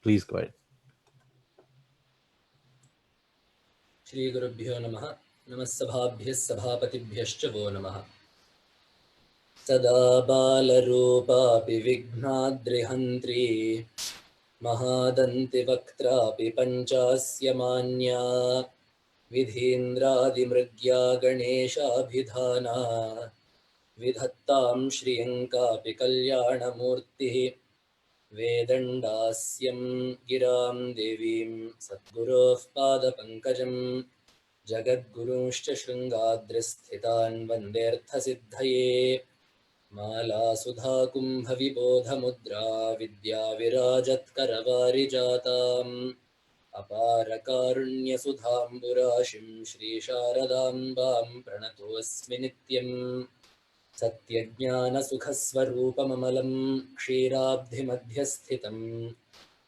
Please go ahead. Shri Gurubhyo Namaha. Namasabhabhyas Sabhapatibhyascha Vo Namaha. Sada Balarupapi Vignadrihantri Mahadanti Vaktrapi Panchasya Manya Vidhindradi Ganesha Bhidhana Vidhattam Shriyankapi Kalyana Murti Vedandasyam Giram Devim Satguroh Pada Pankajam Jagadgurunshcha Shringadristhitaन् Vanderthasiddhaye Mala Sudha Kumbha Vibodha Mudra Vidya Virajat Karavarijataam Aparakarunya Sudhamburashim Shri Sharadambam Pranatosmi Nityam Satyajnana Sukhaswarupamamalam Kshirabdhimadhyasthitam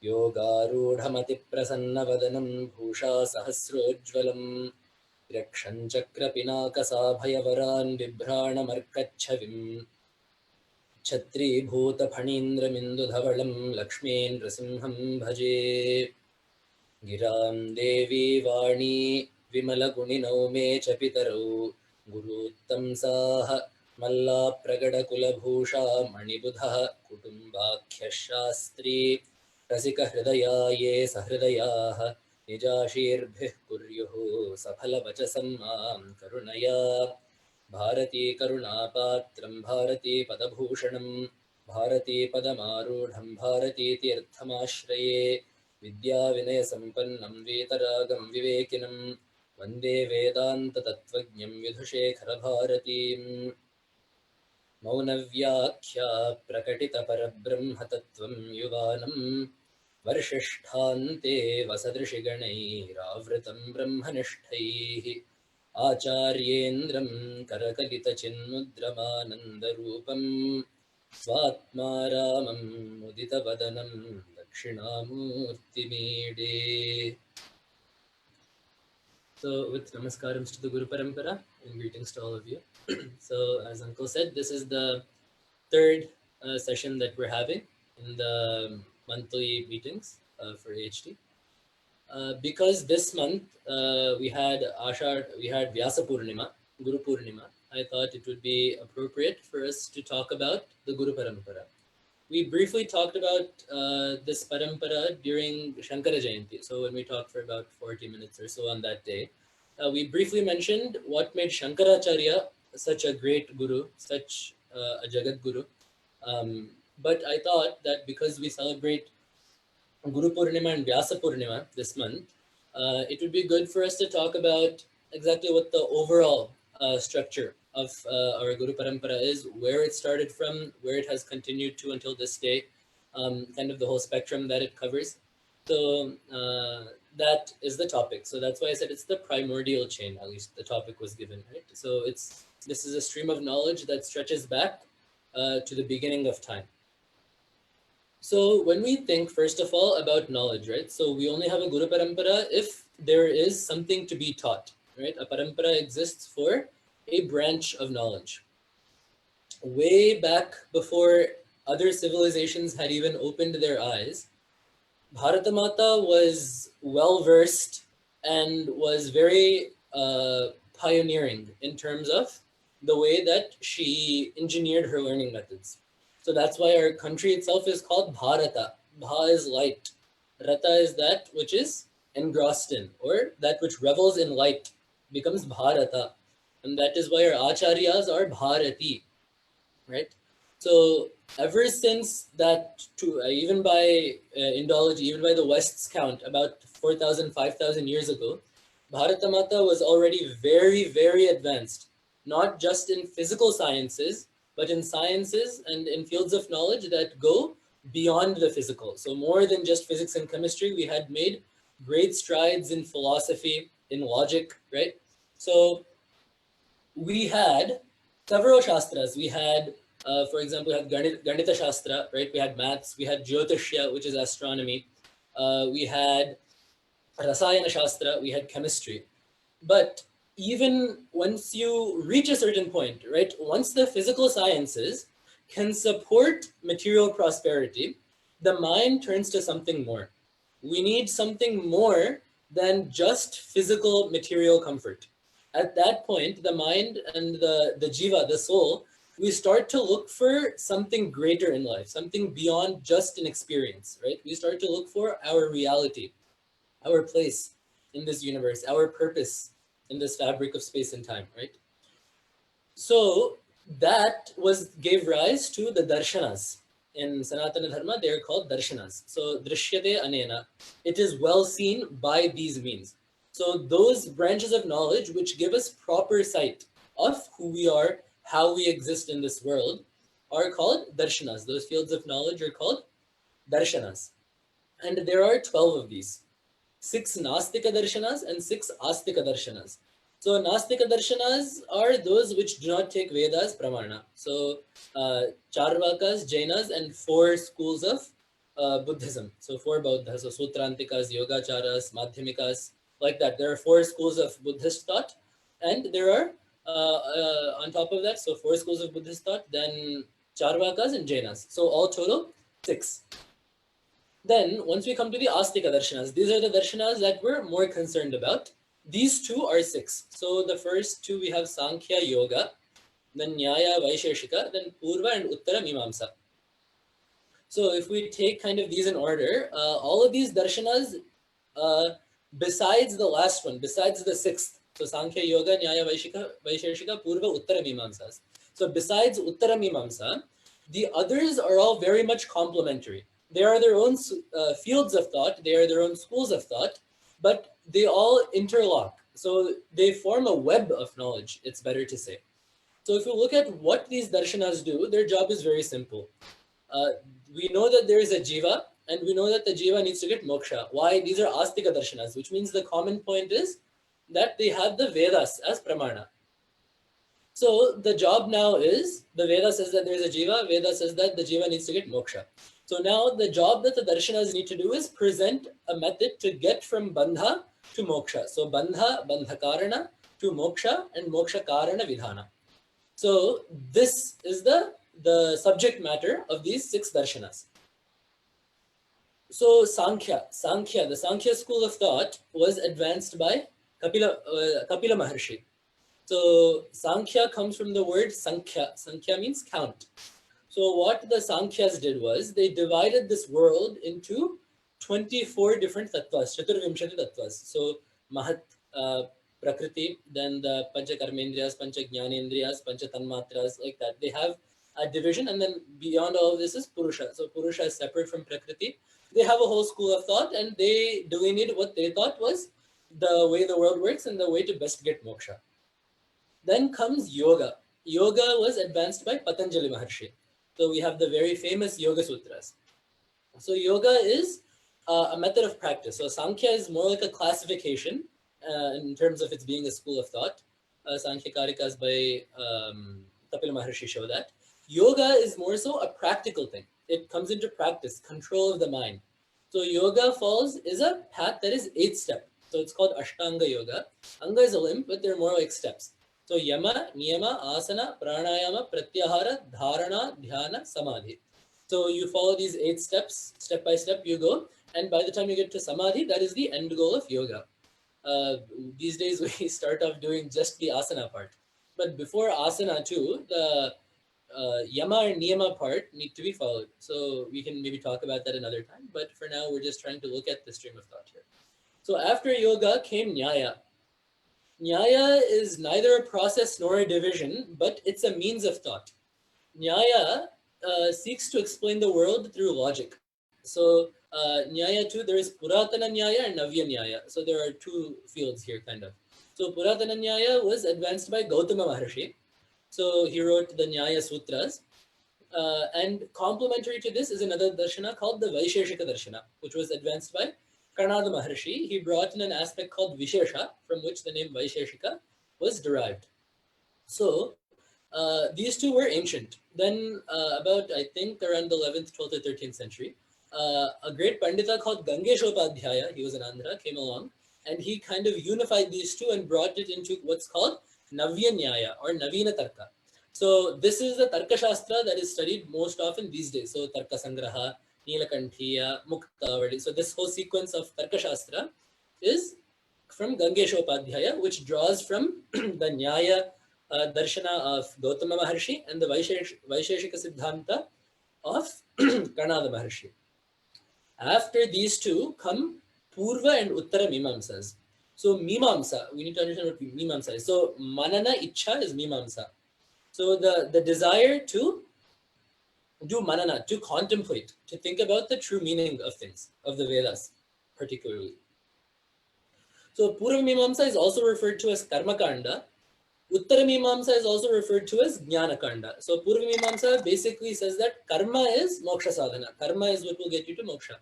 Yogarudhamati Prasannavadanam Bhusha Sahasrojvalam Rakshanchakrapinakasabhayavaran Vibhranamarkachavim Chhatribhutaphanindramindudhavalam Lakshmeen Rasimham Bhaje Giram Devi Vani Vimalaguninaume Chapitarau Guruttam Saha Malla Pragada Kulabhusha Manibudha Kutumbakya Shastri Rasika Hridaya Ye Sahridayaha Nijashirbhih Kuryuhu Saphala Vachasam Mam Karunaya Bharati Karunapatram Bharati Padabhushanam Bharati Padamarudham Bharati Tirthamashraye Vidya Vinaya Sampannam Vetaragam Vivekinam Vande Vedanta Tattvajñam Vidhushekhara Bharatim Maunavyākya Prakatita Parabrahma Tattvam Yuvanam Varshishthante Vasadrishiganai Ravritam Brahmanishthaihi Acharyendram Karakalita Chinmudramanandarupam Svatmaramam Mudita Vadanam Dakshinamurti Mede. So, with namaskarams to the Guru Parampara and greetings to all of you. So, as Uncle said, this is the third session that we're having in the monthly meetings for HT. Because this month we had Vyasa Purnima, Guru Purnima, I thought it would be appropriate for us to talk about the Guru Parampara. We briefly talked about this Parampara during Shankara Jayanti. So when we talked for about 40 minutes or so on that day, we briefly mentioned what made Shankaracharya such a great guru, such a Jagat Guru. But I thought that because we celebrate Guru Purnima and Vyasa Purnima this month, it would be good for us to talk about exactly what the overall structure of our Guru Parampara is, where it started from, where it has continued to until this day, kind of the whole spectrum that it covers. So that is the topic. So that's why I said it's the primordial chain, at least the topic was given, right? So this is a stream of knowledge that stretches back to the beginning of time. So when we think, first of all, about knowledge, right? So we only have a Guru Parampara if there is something to be taught, right? A Parampara exists for a branch of knowledge. Way back before other civilizations had even opened their eyes, Bharatamata was well-versed and was very pioneering in terms of the way that she engineered her learning methods. So that's why our country itself is called Bharata. Bha is light. Rata is that which is engrossed in, or that which revels in light becomes Bharata. And that is why our acharyas are Bharati, right? So ever since that, even by Indology, even by the West's count, about 4,000, 5,000 years ago, Bharatamata was already very, very advanced, not just in physical sciences, but in sciences and in fields of knowledge that go beyond the physical. So more than just physics and chemistry, we had made great strides in philosophy, in logic, right? So we had several shastras. We had, for example, we had Ganita Shastra, right? We had maths, we had Jyotishya, which is astronomy. We had Rasayana Shastra, we had chemistry. But even once you reach a certain point, right? Once the physical sciences can support material prosperity, the mind turns to something more. We need something more than just physical material comfort. At that point, the mind and the jiva, the soul, we start to look for something greater in life, something beyond just an experience, right? We start to look for our reality, our place in this universe, our purpose in this fabric of space and time, right? So that was gave rise to the darshanas. In Sanatana Dharma, they are called darshanas. So drishyate anena. It is well seen by these means. So those branches of knowledge which give us proper sight of who we are, how we exist in this world, are called darshanas. Those fields of knowledge are called darshanas. And there are 12 of these. 6 Nastika darshanas and 6 Astika darshanas. So Nastika darshanas are those which do not take Vedas pramana. So Charvakas, Jainas, and 4 schools of Buddhism. So 4 Buddhas, so Sutrantikas, Yogacharas, Madhyamikas, like that. There are 4 schools of Buddhist thought, and there are on top of that, so 4 schools of Buddhist thought, then Charvakas and Jainas. So all total 6. Then, once we come to the Astika darshanas, these are the darshanas that we're more concerned about. These 2 are 6. So the first 2 we have Sankhya Yoga, then Nyaya Vaisheshika, then Purva and Uttara Mimamsa. So if we take kind of these in order, all of these darshanas, besides the last one, besides the 6th, so Sankhya Yoga, Nyaya Vaisheshika, Purva, Uttara Mimamsas. So besides Uttara Mimamsa, the others are all very much complementary. They are their own fields of thought, they are their own schools of thought, but they all interlock. So they form a web of knowledge, it's better to say. So if you look at what these darshanas do, their job is very simple. We know that there is a jiva, and we know that the jiva needs to get moksha. Why? These are astika darshanas, which means the common point is that they have the Vedas as pramana. So the job now is, the Veda says that there is a jiva, Veda says that the jiva needs to get moksha. So now the job that the darshanas need to do is present a method to get from bandha to moksha. So bandha, bandha karana to moksha, and moksha karana vidhana. So this is the subject matter of these 6 darshanas. So Sankhya, the Sankhya school of thought was advanced by Kapila Maharshi. So Sankhya comes from the word Sankhya. Sankhya means count. So what the Sankhyas did was they divided this world into 24 different tattvas, Chaturvimshati tattvas. So Mahat, Prakriti, then the Pancha Karmendriyas, Pancha Jnanendriyas, Pancha Tanmatras, like that. They have a division, and then beyond all of this is Purusha. So Purusha is separate from Prakriti. They have a whole school of thought, and they delineated what they thought was the way the world works and the way to best get moksha. Then comes yoga. Yoga was advanced by Patanjali Maharshi. So we have the very famous Yoga Sutras. So yoga is a method of practice. So Sankhya is more like a classification in terms of its being a school of thought. Sankhya Karikas by Kapila Maharshi show that. Yoga is more so a practical thing. It comes into practice, control of the mind. So yoga is a path that is 8-step. So it's called Ashtanga Yoga. Anga is a limb, but they're more like steps. So yama, niyama, asana, pranayama, pratyahara, dharana, dhyana, samadhi. So you follow these 8 steps, step by step you go, and by the time you get to samadhi, that is the end goal of yoga. These days we start off doing just the asana part. But before asana too, the yama and niyama part need to be followed. So we can maybe talk about that another time, but for now we're just trying to look at the stream of thought here. So after yoga came Nyaya. Nyaya is neither a process nor a division, but it's a means of thought. Nyaya seeks to explain the world through logic. So Nyaya too, there is Puratana Nyaya and Navya Nyaya. So there are 2 fields here kind of. So Puratana Nyaya was advanced by Gautama Maharshi. So he wrote the Nyaya Sutras. And complementary to this is another darshana called the Vaisheshika Darshana, which was advanced by Karnada Maharshi. He brought in an aspect called Vishesha, from which the name Vaisheshika was derived. So these 2 were ancient. Then about, I think, around the 11th, 12th, or 13th century, a great Pandita called Gangeshopadhyaya, he was in Andhra, came along, and he kind of unified these 2 and brought it into what's called Navya Nyaya or Navina Tarka. So this is the Tarka Shastra that is studied most often these days. So Tarka Sangraha, Nilakanthiya, Muktavali. So this whole sequence of Tarkashastra is from Gangesha Upadhyaya, which draws from the Nyaya Darshana of Gautama Maharshi and the Vaisheshika Siddhanta of Kanada Maharshi. After these two come Purva and Uttara Mimamsas. So Mimamsa, we need to understand what Mimamsa is. So Manana Ichha is Mimamsa. So the desire to do manana, to contemplate, to think about the true meaning of things, of the Vedas particularly. So Purva Mimamsa is also referred to as Karma Kanda. Uttara Mimamsa is also referred to as Jnana Kanda. So Purva Mimamsa basically says that karma is moksha sadhana. Karma is what will get you to moksha.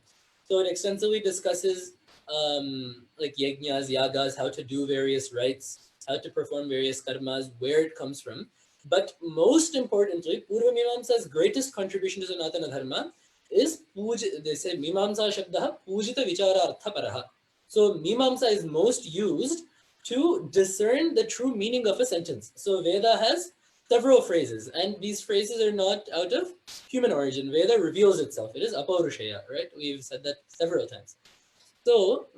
So it extensively discusses like yajnas, yagas, how to do various rites, how to perform various karmas, where it comes from. But most importantly, Purva Mimamsa's greatest contribution to Sanatana Dharma is they say Mimamsa Shabdaha Pujita Vichara Artha Paraha. So Mimamsa is most used to discern the true meaning of a sentence. So Veda has several phrases, and these phrases are not out of human origin. Veda reveals itself. It is Apaurushaya, right? We've said that several times. So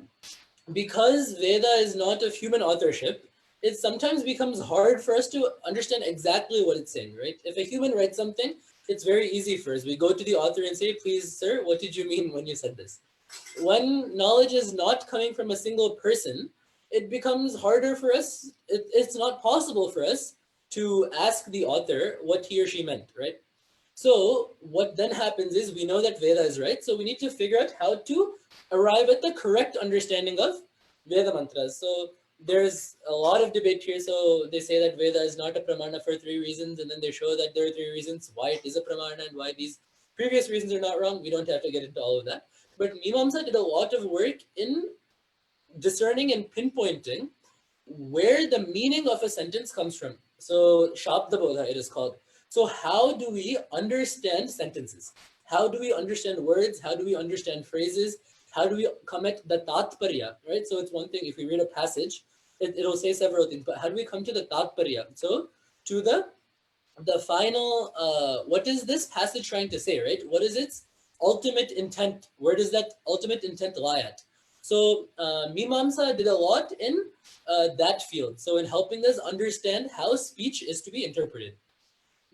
because Veda is not of human authorship, it sometimes becomes hard for us to understand exactly what it's saying, right? If a human writes something, it's very easy for us. We go to the author and say, please, sir, what did you mean when you said this? When knowledge is not coming from a single person, it becomes harder for us. It's not possible for us to ask the author what he or she meant, right? So what then happens is we know that Veda is right. So we need to figure out how to arrive at the correct understanding of Veda mantras. So there's a lot of debate here. So they say that Veda is not a pramana for 3 reasons, and then they show that there are 3 reasons why it is a pramana and why these previous reasons are not wrong. We don't have to get into all of that. But Mimamsa did a lot of work in discerning and pinpointing where the meaning of a sentence comes from. So Shabdabodha it is called. So how do we understand sentences? How do we understand words? How do we understand phrases? How do we come at the tatparya, right? So it's one thing if we read a passage, it'll say several things, but how do we come to the tatparya? So to the final, what is this passage trying to say, right? What is its ultimate intent? Where does that ultimate intent lie at? So Mimamsa did a lot in that field. So in helping us understand how speech is to be interpreted.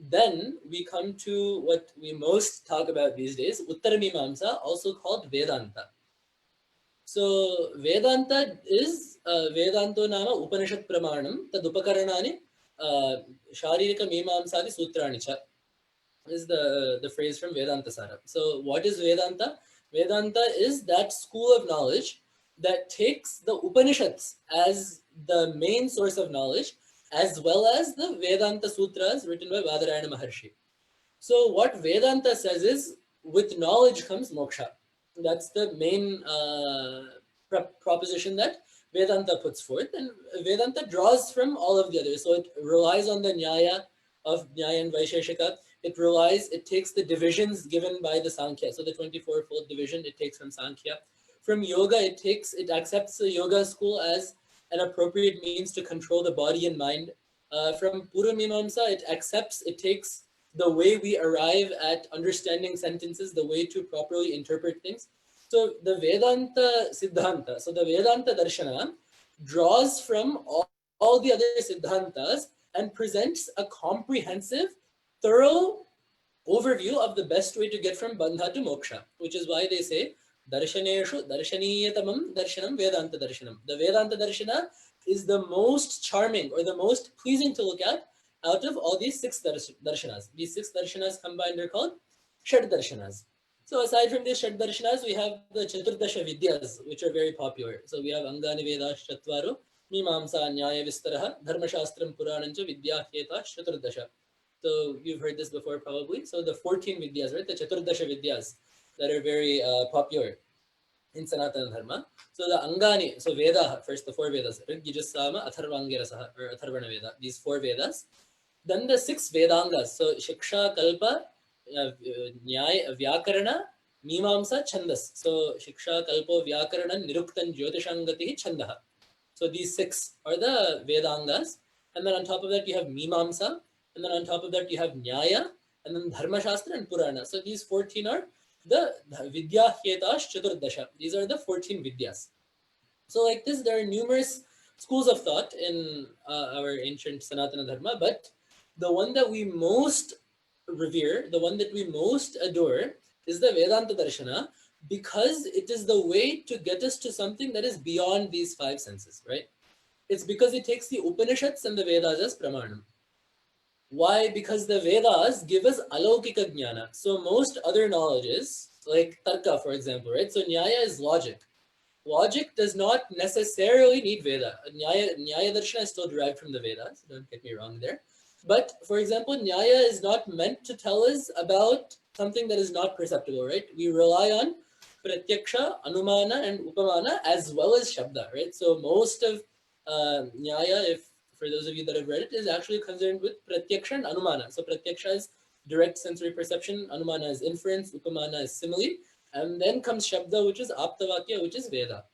Then we come to what we most talk about these days, Uttara Mimamsa, also called Vedanta. So Vedanta is Vedanto Nama Upanishad Pramanam, Tad Upakaranani Sharirika Mimamsadi Sutrani Cha is the phrase from Vedanta Sara. So what is Vedanta? Vedanta is that school of knowledge that takes the Upanishads as the main source of knowledge, as well as the Vedanta Sutras written by Badarayana Maharshi. So what Vedanta says is, with knowledge comes moksha. That's the main proposition that Vedanta puts forth, and Vedanta draws from all of the others. So it relies on the Nyaya of Nyaya and Vaisheshika. It takes the divisions given by the Sankhya. So the 24-fold division, it takes from Sankhya. From yoga, it accepts the yoga school as an appropriate means to control the body and mind. From Purva Mimamsa, it takes the way we arrive at understanding sentences, the way to properly interpret things. So the Vedanta Siddhanta, so the Vedanta Darshana draws from all the other Siddhantas and presents a comprehensive, thorough overview of the best way to get from Bandha to Moksha, which is why they say Darshaneshu Darshaniyatamam Darshanam Vedanta Darshanam. The Vedanta Darshana is the most charming or the most pleasing to look at out of all these 6 darshanas. These 6 darshanas combined are called Shad Darshanas. So aside from these Shad Darshanas, we have the Chaturdasha Vidyas, which are very popular. So we have Angani Vedash Chatvaru, Mimamsa Nyaya Vistaraha, Dharmashastram Puranancha Vidyahyeta Chaturdasha. So you've heard this before probably. So the 14 Vidyas, right? The Chaturdasha Vidyas that are very popular in Sanatana Dharma. So the Angani, so Veda, first the 4 Vedas, Rigijasama, Atharvangirasaha, or Atharvana Veda, these 4 Vedas. Then the 6 Vedangas, so Shiksha, Kalpa, Nyaya, Vyakarana, Mimamsa, Chandas. So Shiksha, Kalpa, Vyakarana, Niruktan, Jyotishangati, Chandaha. So these 6 are the Vedangas. And then on top of that you have Mimamsa. And then on top of that you have Nyaya. And then Dharma Shastra and Purana. So these 14 are the Vidya Hyetas Chaturdasha. These are the 14 Vidyas. So like this, there are numerous schools of thought in our ancient Sanatana Dharma, but the one that we most revere, the one that we most adore, is the Vedanta Darshana, because it is the way to get us to something that is beyond these five senses, right? It's because it takes the Upanishads and the Vedas as pramanam. Why? Because the Vedas give us alaukika jnana. So most other knowledges, like tarka, for example, right? So nyaya is logic. Logic does not necessarily need Veda. Nyaya Darshana is still derived from the Vedas, don't get me wrong there. But for example, Nyaya is not meant to tell us about something that is not perceptible, right? We rely on Pratyaksha, Anumana, and Upamana as well as Shabda, right? So most of Nyaya, if for those of you that have read it, is actually concerned with Pratyaksha and Anumana. So Pratyaksha is direct sensory perception, Anumana is inference, Upamana is simile, and then comes Shabda, which is Aptavakya, which is Veda.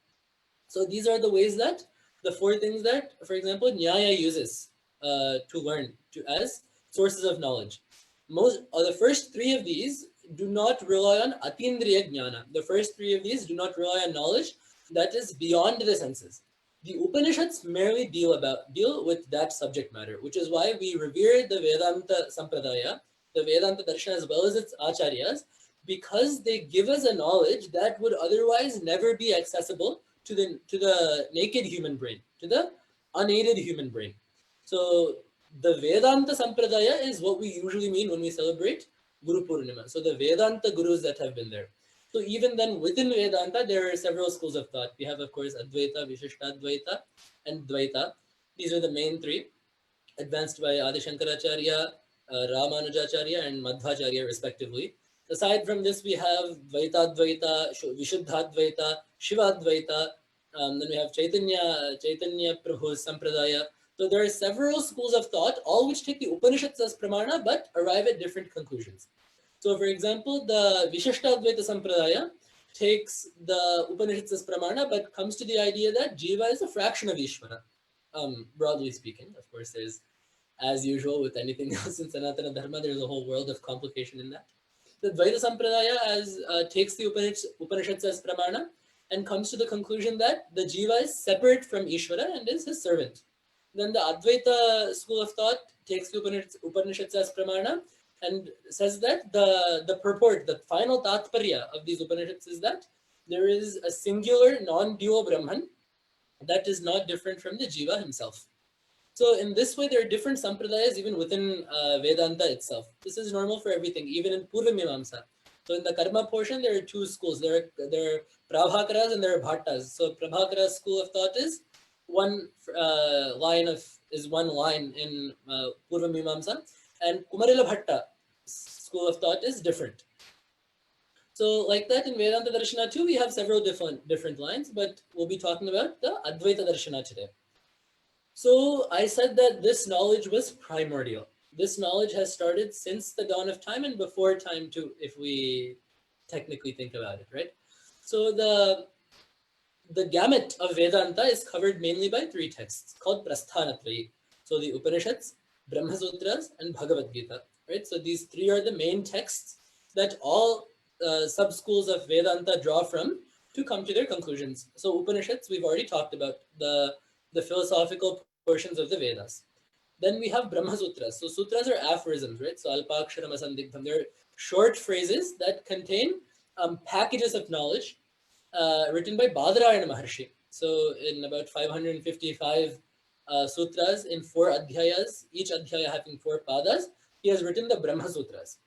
So these are the ways that the four things that, for example, Nyaya uses to learn as sources of knowledge. The first three of these do not rely on Atindriya Jnana. The first three of these do not rely on knowledge that is beyond the senses. The Upanishads merely deal with that subject matter, which is why we revere the Vedanta Sampradaya, the Vedanta Darshan, as well as its Acharyas, because they give us a knowledge that would otherwise never be accessible to the naked human brain, to the unaided human brain. So the Vedanta Sampradaya is what we usually mean when we celebrate Guru Purnima. So the Vedanta gurus that have been there. So even then within Vedanta, there are several schools of thought. We have, of course, Advaita, Vishishtadvaita, and Dvaita. These are the main three, advanced by Adi Shankaracharya, Ramanujacharya, and Madhvacharya, respectively. Aside from this, we have Dvaitadvaita, Vishuddhadvaita, Shivadvaita, then we have Chaitanya Prabhu's Sampradaya. So there are several schools of thought, all which take the Upanishads as pramana, but arrive at different conclusions. So for example, the Vishishtadvaita Sampradaya takes the Upanishads as pramana, but comes to the idea that Jiva is a fraction of Ishvara, broadly speaking. Of course, there's, as usual with anything else in Sanatana Dharma, there's a whole world of complication in that. The Dvaita Sampradaya takes the Upanishads as pramana and comes to the conclusion that the Jiva is separate from Ishvara and is his servant. Then the Advaita school of thought takes the Upanishads as pramana and says that the purport, the final tatparya of these Upanishads is that there is a singular non-dual Brahman that is not different from the Jiva himself. So in this way, there are different sampradayas even within Vedanta itself. This is normal for everything, even in Purva Mimamsa. So in the karma portion, there are two schools. There are Pravakaras and there are Bhattas. So Prabhakara's school of thought is one line in Purva Mimamsa, and Kumarila Bhatta school of thought is different. So like that in Vedanta Darshana too, we have several different lines, but we'll be talking about the Advaita Darshana today. So I said that this knowledge was primordial. This knowledge has started since the dawn of time and before time too, if we technically think about it, right? So the gamut of Vedanta is covered mainly by three texts called Prasthanatrayi. So the Upanishads, Brahma Sutras, and Bhagavad Gita, right? So these three are the main texts that all sub-schools of Vedanta draw from to come to their conclusions. So Upanishads, we've already talked about the philosophical portions of the Vedas. Then we have Brahma Sutras. So sutras are aphorisms, right? So Alpaksharam Asandigdham. They're short phrases that contain packages of knowledge written by Badarayana Maharshi. So in about 555 sutras in 4 adhyayas, each adhyaya having 4 padas, he has written the Brahma Sutras.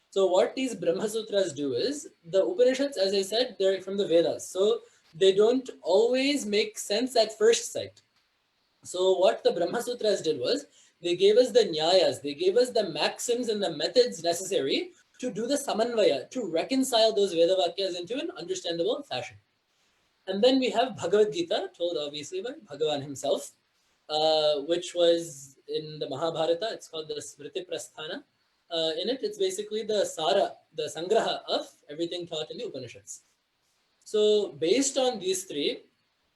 So what these Brahma Sutras do is, the Upanishads, as I said, they're from the Vedas. So they don't always make sense at first sight. So what the Brahma Sutras did was, they gave us the nyayas, they gave us the maxims and the methods necessary to do the samanvaya, to reconcile those Veda Vakyas into an understandable fashion. And then we have Bhagavad Gita, told obviously by Bhagavan himself, which was in the Mahabharata. It's called the Smriti Prasthana. In it, it's basically the Sara, the Sangraha of everything taught in the Upanishads. So based on these three,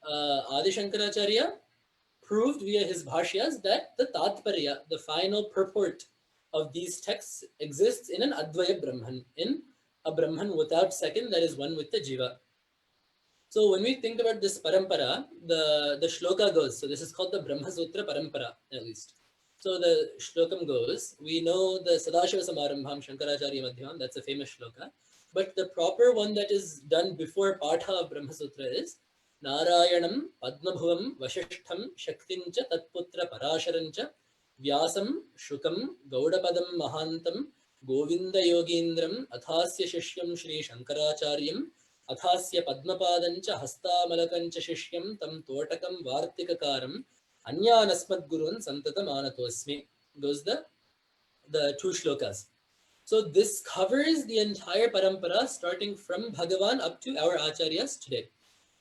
Adi Shankaracharya proved via his bhashyas that the Tatparya, the final purport of these texts, exists in an Advaya Brahman, in a Brahman without second, that is one with the Jiva. So when we think about this parampara, the shloka goes, so this is called the Brahma Sutra Parampara, at least. So the shlokam goes, we know the Sadashiva Samarambham Shankaracharya Madhyam, that's a famous shloka. But the proper one that is done before Patha of Brahma Sutra is Narayanam Padmabhuvam Vashishtham Shaktincha Tatputra Parasharancha Vyasam Shukam Gaudapadam Mahantam Govinda Yogindram Athasya Shishyam Shri Shankaracharyam अथास्य पद्मपादञ्च हस्तामलकञ्च शिष्यं तं तोटकं वार्तिककारं अन्यानस्मद्गुरून् सन्ततमानतोऽस्मि. Goes the two shlokas. So this covers the entire parampara starting from Bhagavan up to our acharyas today.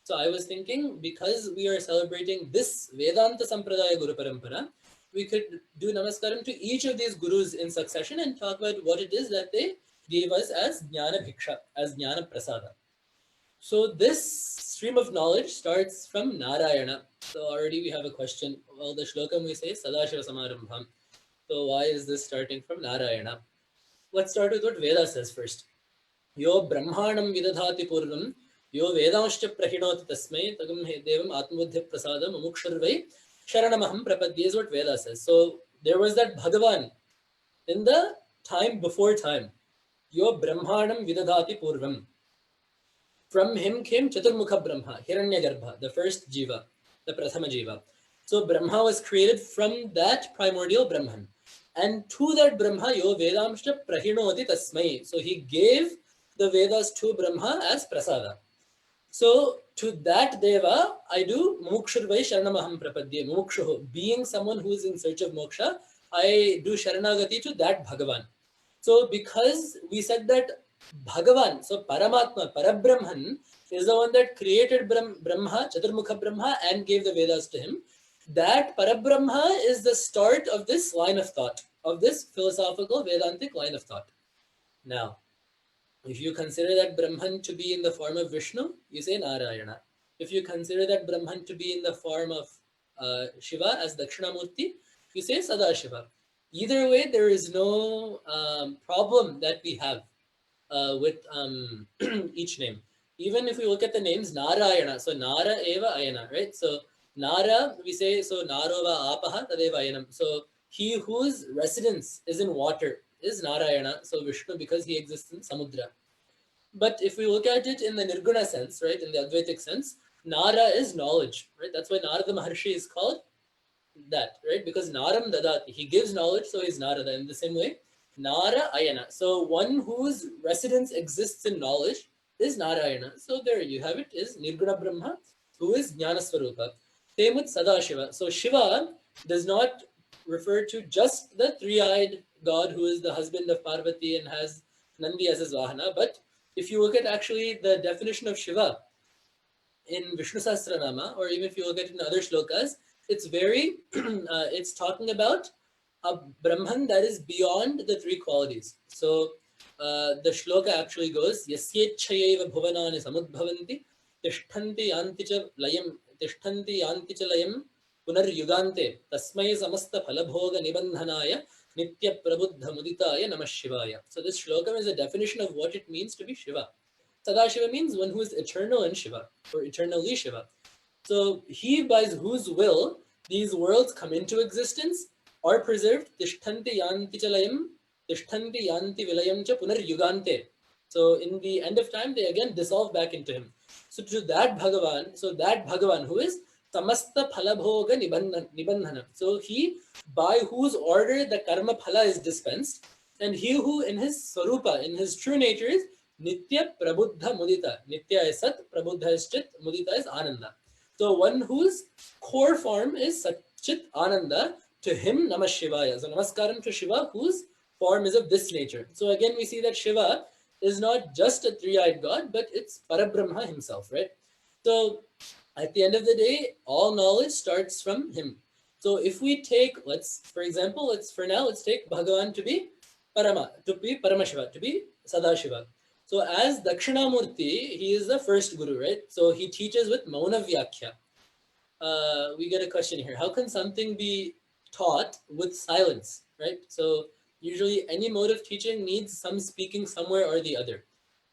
So I was thinking, because we are celebrating this Vedanta Sampradaya Guru Parampara, we could do namaskaram to each of these gurus in succession and talk about what it is that they gave us as Jnana Bhiksha, as Jnana Prasada. So this stream of knowledge starts from Narayana. So already we have a question. Well, the shlokam we say Sadashiva Samarambham. So why is this starting from Narayana? Let's start with what Veda says first. Yo Brahmanam Vidadhati Purvam Yo Vedanscha Prahinoti Tasmai Tagam Devam Atmabuddhi Prasadam Mumukshurvai Sharanamaham Prapadya is what Veda says. So there was that Bhagavan in the time before time. Yo Brahmanam Vidadhati Purvam. From him came Chaturmukha Brahma, Hiranyagarbha, the first Jiva, the Prathama Jiva. So Brahma was created from that primordial Brahman. And to that Brahma, Yo Vedamsha Prahinoti Tasmai. So he gave the Vedas to Brahma as Prasada. So to that Deva, I do Mumukshurvai Sharanamaham Prapadya. Mumukshuhu, being someone who is in search of moksha, I do Sharanagati to that Bhagavan. So because we said that Bhagavan, so Paramatma, Parabrahman, is the one that created Brahma, Chaturmukha Brahma, and gave the Vedas to him. That Parabrahma is the start of this line of thought, of this philosophical Vedantic line of thought. Now, if you consider that Brahman to be in the form of Vishnu, you say Narayana. If you consider that Brahman to be in the form of Shiva as Dakshinamurti, you say Sadashiva. Either way, there is no problem that we have with each name. Even if we look at the names Narayana, so Nara Eva Ayana, right? So Nara, we say, so Narova Apaha Tadeva Ayanam. So he whose residence is in water is Narayana, so Vishnu, because he exists in Samudra. But if we look at it in the Nirguna sense, right, in the Advaitic sense, Nara is knowledge, right? That's why Narada Maharshi is called that, right? Because Naram Dadati, he gives knowledge, so he's Narada. In the same way, Nara Ayana. So one whose residence exists in knowledge is Narayana. So there you have it, is Nirguna Brahma, who is Jnana Swarupa. Same with Sadashiva. So Shiva does not refer to just the three-eyed God who is the husband of Parvati and has Nandi as his Vahana. But if you look at actually the definition of Shiva in Vishnu Sahasranama, or even if you look at it in other shlokas, it's very, it's talking about a Brahman that is beyond the three qualities. So the shloka actually goes, Yasyechayeva bhuvanani samudbhavanti, tishthanti yanticha layam punar yugante, tasmai samasta phalabhoga nibandhanaya, nitya prabuddha muditaya namah shivaya. So this shloka is a definition of what it means to be Shiva. Sadashiva means one who is eternal in Shiva, or eternally Shiva. So he by whose will these worlds come into existence, are preserved, tishthanti yanti chalayam, tishthanti yanti vilayam cha punar yugante. So in the end of time, they again dissolve back into him. So to that Bhagavan who is samasta phalabhoga nibandhana. So he by whose order the karma phala is dispensed, and he who in his swarupa, in his true nature is nitya prabuddha mudita. Nitya is sat, prabuddha is chit, mudita is ananda. So one whose core form is Sat Chit Ananda, to him Namah Shivaya. So Namaskaram to Shiva, whose form is of this nature. So again, we see that Shiva is not just a three-eyed God, but it's Parabrahma himself, right? So at the end of the day, all knowledge starts from him. So if we take, for example, let's take Bhagavan to be Paramashiva, to be Sadashiva. So as Dakshinamurti, he is the first guru, right? So he teaches with Mauna Vyakya. We get a question here. How can something be taught with silence, right? So usually any mode of teaching needs some speaking somewhere or the other.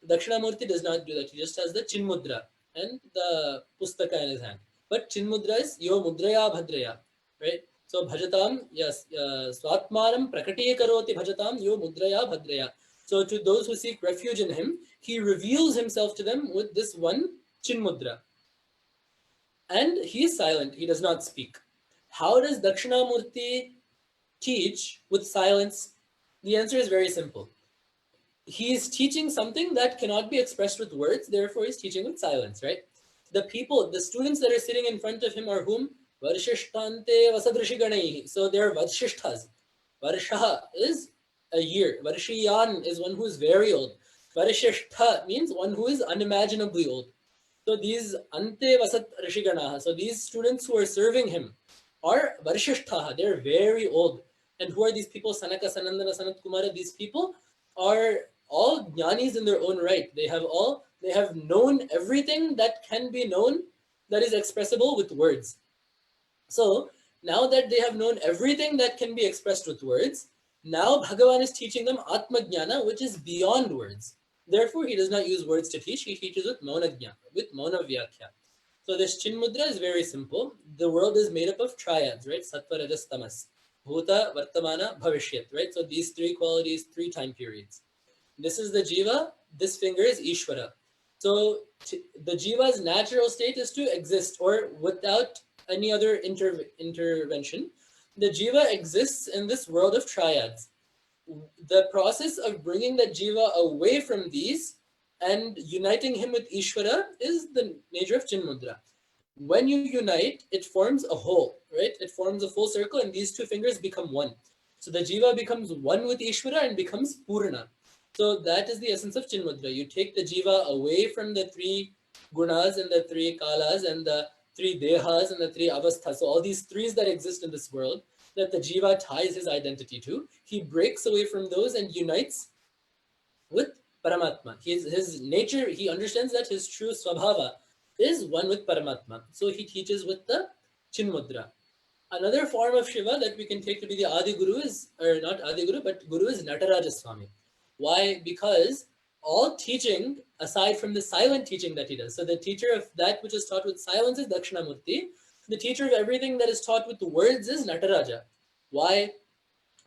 Dakshinamurti does not do that. He just has the Chinmudra and the Pustaka in his hand. But Chinmudra is Yo Mudraya Bhadraya, right? So Bhajatam, yes, Swatmaram Prakati Karoti Bhajatam Yo Mudraya Bhadraya. So to those who seek refuge in him, he reveals himself to them with this one Chinmudra. And he is silent, he does not speak. How does Dakshinamurti teach with silence? The answer is very simple. He is teaching something that cannot be expressed with words, therefore he's teaching with silence, right? The people, the students that are sitting in front of him are whom? Varshishtante Vasadrishiganaihi. So they're Varshishthas. Varsha is a year. Varshiyan is one who is very old. Varshishtha means one who is unimaginably old. So these Ante Vasat Rishiganaha, so these students who are serving him are Varshishtaha, they're very old. And who are these people? Sanaka, Sanandana, Sanat Kumara, these people are all jnanis in their own right. They have known everything that can be known that is expressible with words. So now that they have known everything that can be expressed with words, now Bhagavan is teaching them Atma Jnana, which is beyond words. Therefore, he does not use words to teach, he teaches with Mauna Jnana, with Mauna Vyakhya. So this Chinmudra is very simple. The world is made up of triads, right? Sattva, Rajas, Tamas. Bhuta, Vartamana, Bhavishyat, right? So these three qualities, 3 time periods. This is the Jiva, this finger is Ishvara. So the Jiva's natural state is to exist, or without any other intervention. The Jiva exists in this world of triads. The process of bringing the Jiva away from these and uniting him with Ishvara is the nature of Chinmudra. When you unite, it forms a whole, right? It forms a full circle and these 2 fingers become one. So the Jiva becomes one with Ishvara and becomes Purna. So that is the essence of Chinmudra. You take the Jiva away from the 3 gunas and the 3 kalas and the 3 dehas and the 3 avasthas. So all these 3s that exist in this world that the Jiva ties his identity to, he breaks away from those and unites with Paramatma. His nature, he understands that his true Swabhava is one with Paramatma. So he teaches with the Chinmudra. Another form of Shiva that we can take to be the Adi Guru is, or not Adi Guru, but Guru is Nataraja Swami. Why? Because all teaching, aside from the silent teaching that he does, so the teacher of that which is taught with silence is Dakshinamurti. The teacher of everything that is taught with words is Nataraja. Why?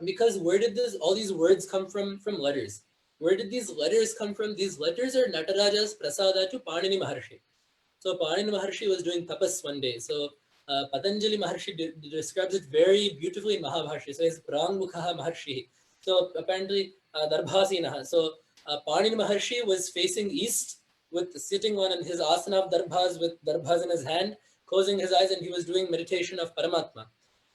Because where did all these words come from? From letters. Where did these letters come from? These letters are Nataraja's prasada to Panini Maharshi. So Panini Maharshi was doing tapas one day. So Patanjali Maharshi describes it very beautifully in Mahabharshi. So he's Prangmukha Maharshi. So apparently Darbhasinaha. So Panini Maharshi was facing east, with sitting on his asana of darbhas with darbhas in his hand, closing his eyes, and he was doing meditation of Paramatma.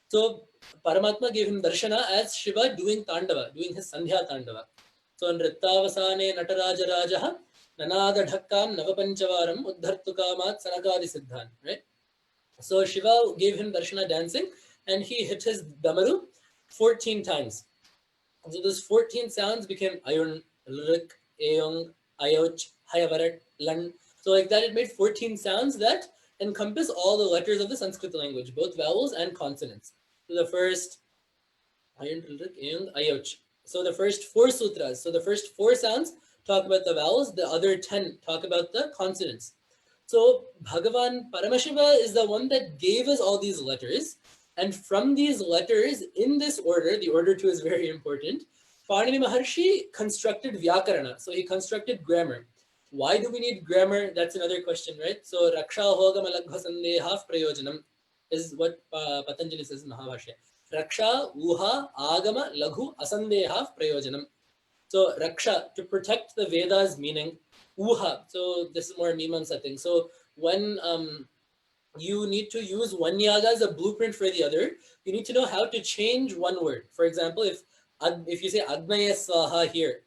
So Paramatma gave him darshana as Shiva doing Tandava, doing his Sandhya Tandava. So Nrittavasane Nataraja Rajaha Nanada Dhakkam Navapanchavaram Uddhartukamat Sanakadi Siddhan, right? So Shiva gave him darshana dancing and he hit his damaru 14 times. So those 14 sounds became Ayun, Lurik, Ayong, Ayoch, Hayavarat, Lan. So like that, it made 14 sounds that encompass all the letters of the Sanskrit language, both vowels and consonants. So the first Ayun, Lurik, Ayong, Ayoch. So the first 4 sutras, so the first 4 sounds talk about the vowels, the other 10 talk about the consonants. So Bhagavan Paramashiva is the one that gave us all these letters. And from these letters, in this order, the order 2 is very important, Panini Maharshi constructed Vyakarana. So he constructed grammar. Why do we need grammar? That's another question, right? So Raksha Hogam Alagha Sandeha Prayojanam is what Patanjali says in Mahabharshi. Raksha Uha Agama Laghu Asandeha Prayojanam. So Raksha, to protect the Vedas, meaning Uha. So this is more Mimamsa thing. So when you need to use one yaga as a blueprint for the other, you need to know how to change one word. For example, if you say Agnaya Swaha here,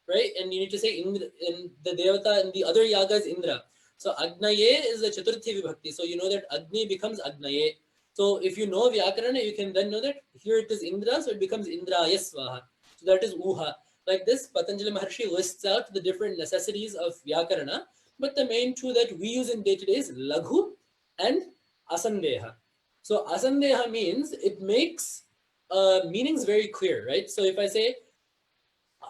right? And you need to say in the Devata and the other yaga is Indra. So Agnaye is the Chaturthi Vibhakti. So you know that Agni becomes Agnaye. So if you know Vyakarana, you can then know that here it is Indra, so it becomes Indraya Swaha. So that is Uha. Like this, Patanjali Maharshi lists out the different necessities of Vyakarana, but the main 2 that we use in day-to-day is Laghu and Asandeha. So Asandeha means it makes meanings very clear, right? So if I say,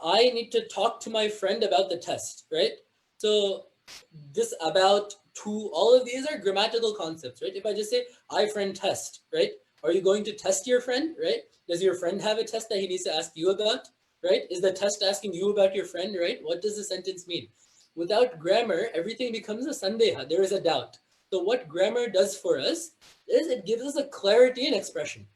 I need to talk to my friend about the test, right? So this about to, all of these are grammatical concepts, right? If I just say, I friend test, right? Are you going to test your friend, right? Does your friend have a test that he needs to ask you about, right? Is the test asking you about your friend, right? What does the sentence mean? Without grammar, everything becomes a sandeha. There is a doubt. So what grammar does for us is it gives us a clarity in expression.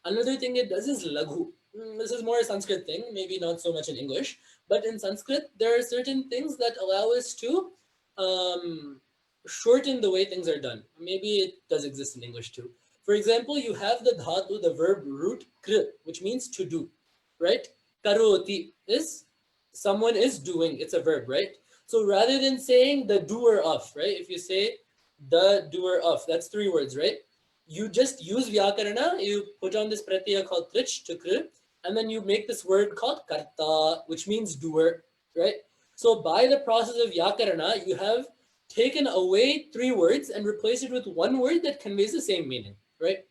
Another thing it does is laghu. This is more a Sanskrit thing, maybe not so much in English, but in Sanskrit, there are certain things that allow us to um, shorten the way things are done. Maybe it does exist in English too. For example, you have the dhatu, the verb root kr, which means to do, right? Karoti is someone is doing, it's a verb, right? So rather than saying the doer of, right? If you say the doer of, that's three words, right? You just use vyakarana, you put on this pratyaya called trich to kr, and then you make this word called karta, which means doer, right? So by the process of vyakarana, you have taken away three words and replaced it with one word that conveys the same meaning, right?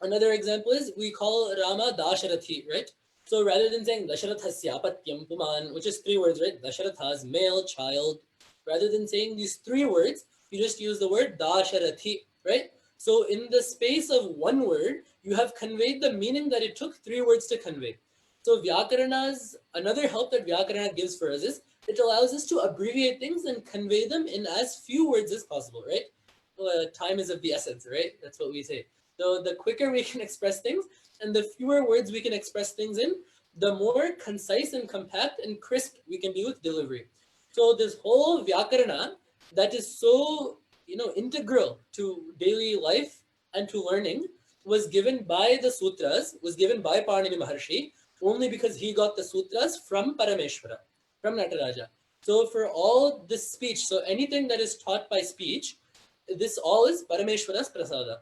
Another example is we call Rama Dasharathi, right? So rather than saying Dasharathasya Patyam Puman, which is three words, right? Dasharatha's male child, rather than saying these three words, you just use the word Dasharathi, right? So in the space of one word, you have conveyed the meaning that it took three words to convey. So Vyakarana's, another help that Vyakarana gives for us is it allows us to abbreviate things and convey them in as few words as possible, right? Time is of the essence, right? That's what we say. So the quicker we can express things and the fewer words we can express things in, the more concise and compact and crisp we can be with delivery. So this whole Vyakarana that is so, integral to daily life and to learning was given by the sutras, was given by Panini Maharshi, only because he got the sutras from Parameshwara, from Nataraja. So for all this speech, so anything that is taught by speech, this all is Parameshwara's prasada.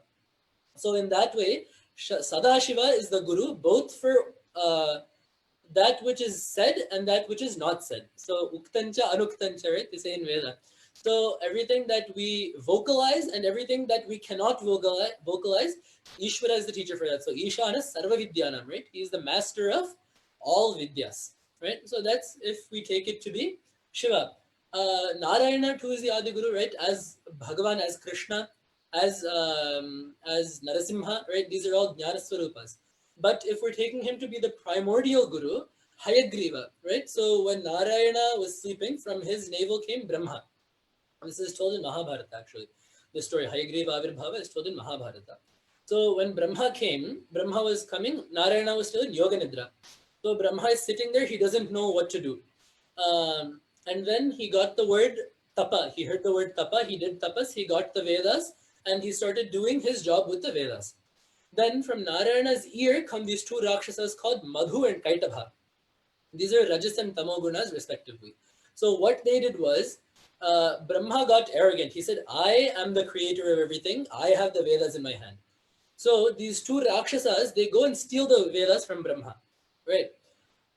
So in that way, Sadashiva is the guru both for that which is said and that which is not said. So uktancha anuktancha, right? They say in Veda. So everything that we vocalize and everything that we cannot vocalize, Ishvara is the teacher for that. So Ishana Sarva Vidyanam, right? He is the master of all Vidyas, right? So that's if we take it to be Shiva. Narayana too is the Adi Guru, right? As Bhagavan, as Krishna, as Narasimha, right? These are all Jnana Swarupas. But if we're taking him to be the primordial Guru, Hayagriva, right? So when Narayana was sleeping, from his navel came Brahma. This is told in Mahabharata, actually. The story, Hayagriva Avirbhava, is told in Mahabharata. So when Brahma came, Brahma was coming, Narayana was still in Yoga Nidra. So Brahma is sitting there, he doesn't know what to do. And then he got the word tapa. He heard the word tapa, he did tapas, he got the Vedas, and he started doing his job with the Vedas. Then from Narayana's ear come these two Rakshasas called Madhu and Kaitabha. These are Rajas and Tamogunas respectively. So what they did was, Brahma got arrogant. He said, I am the creator of everything. I have the Vedas in my hand. So these two Rakshasas, they go and steal the Vedas from Brahma, right?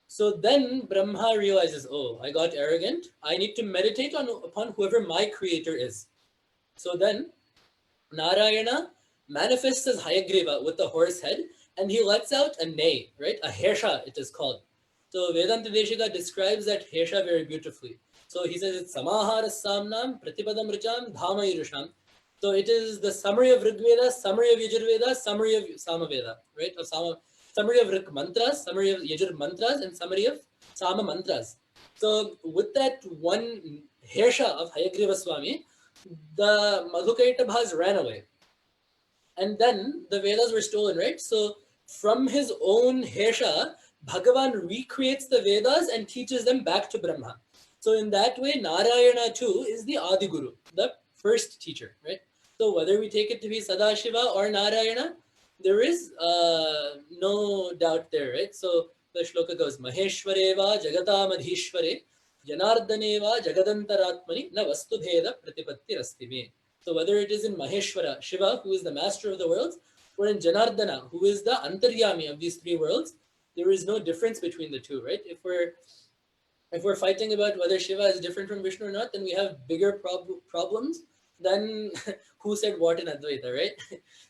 So then Brahma realizes, oh, I got arrogant. I need to meditate upon whoever my creator is. So then Narayana manifests as Hayagriva with the horse head, and he lets out a neigh, right? A hesha, it is called. So Vedanta Deshika describes that hesha very beautifully. So he says it's Samahara Samnam, Pratipadam Richam, Dhama Irusham. So it is the summary of Rigveda, summary of Yajurveda, summary of Samaveda, right? Or summary of Rig mantras, summary of Yajur mantras, and summary of Sama mantras. So with that one hesha of Hayagriva Swami, the Madhukaitabhas ran away. And then the Vedas were stolen, right? So from his own hesha, Bhagavan recreates the Vedas and teaches them back to Brahma. So in that way, Narayana too is the Adi Guru, the first teacher, right? So whether we take it to be Sadashiva or Narayana, there is no doubt there, right? So the shloka goes, Maheshwareva Jagata Madhishware Janardaneva Jagadantaratmani Na Vastubheda Pratipatti Rastime. So whether it is in Maheshwara, Shiva, who is the master of the worlds, or in Janardana, who is the Antaryami of these three worlds, there is no difference between the two, right? If we're fighting about whether Shiva is different from Vishnu or not, then we have bigger problems than who said what in Advaita, right?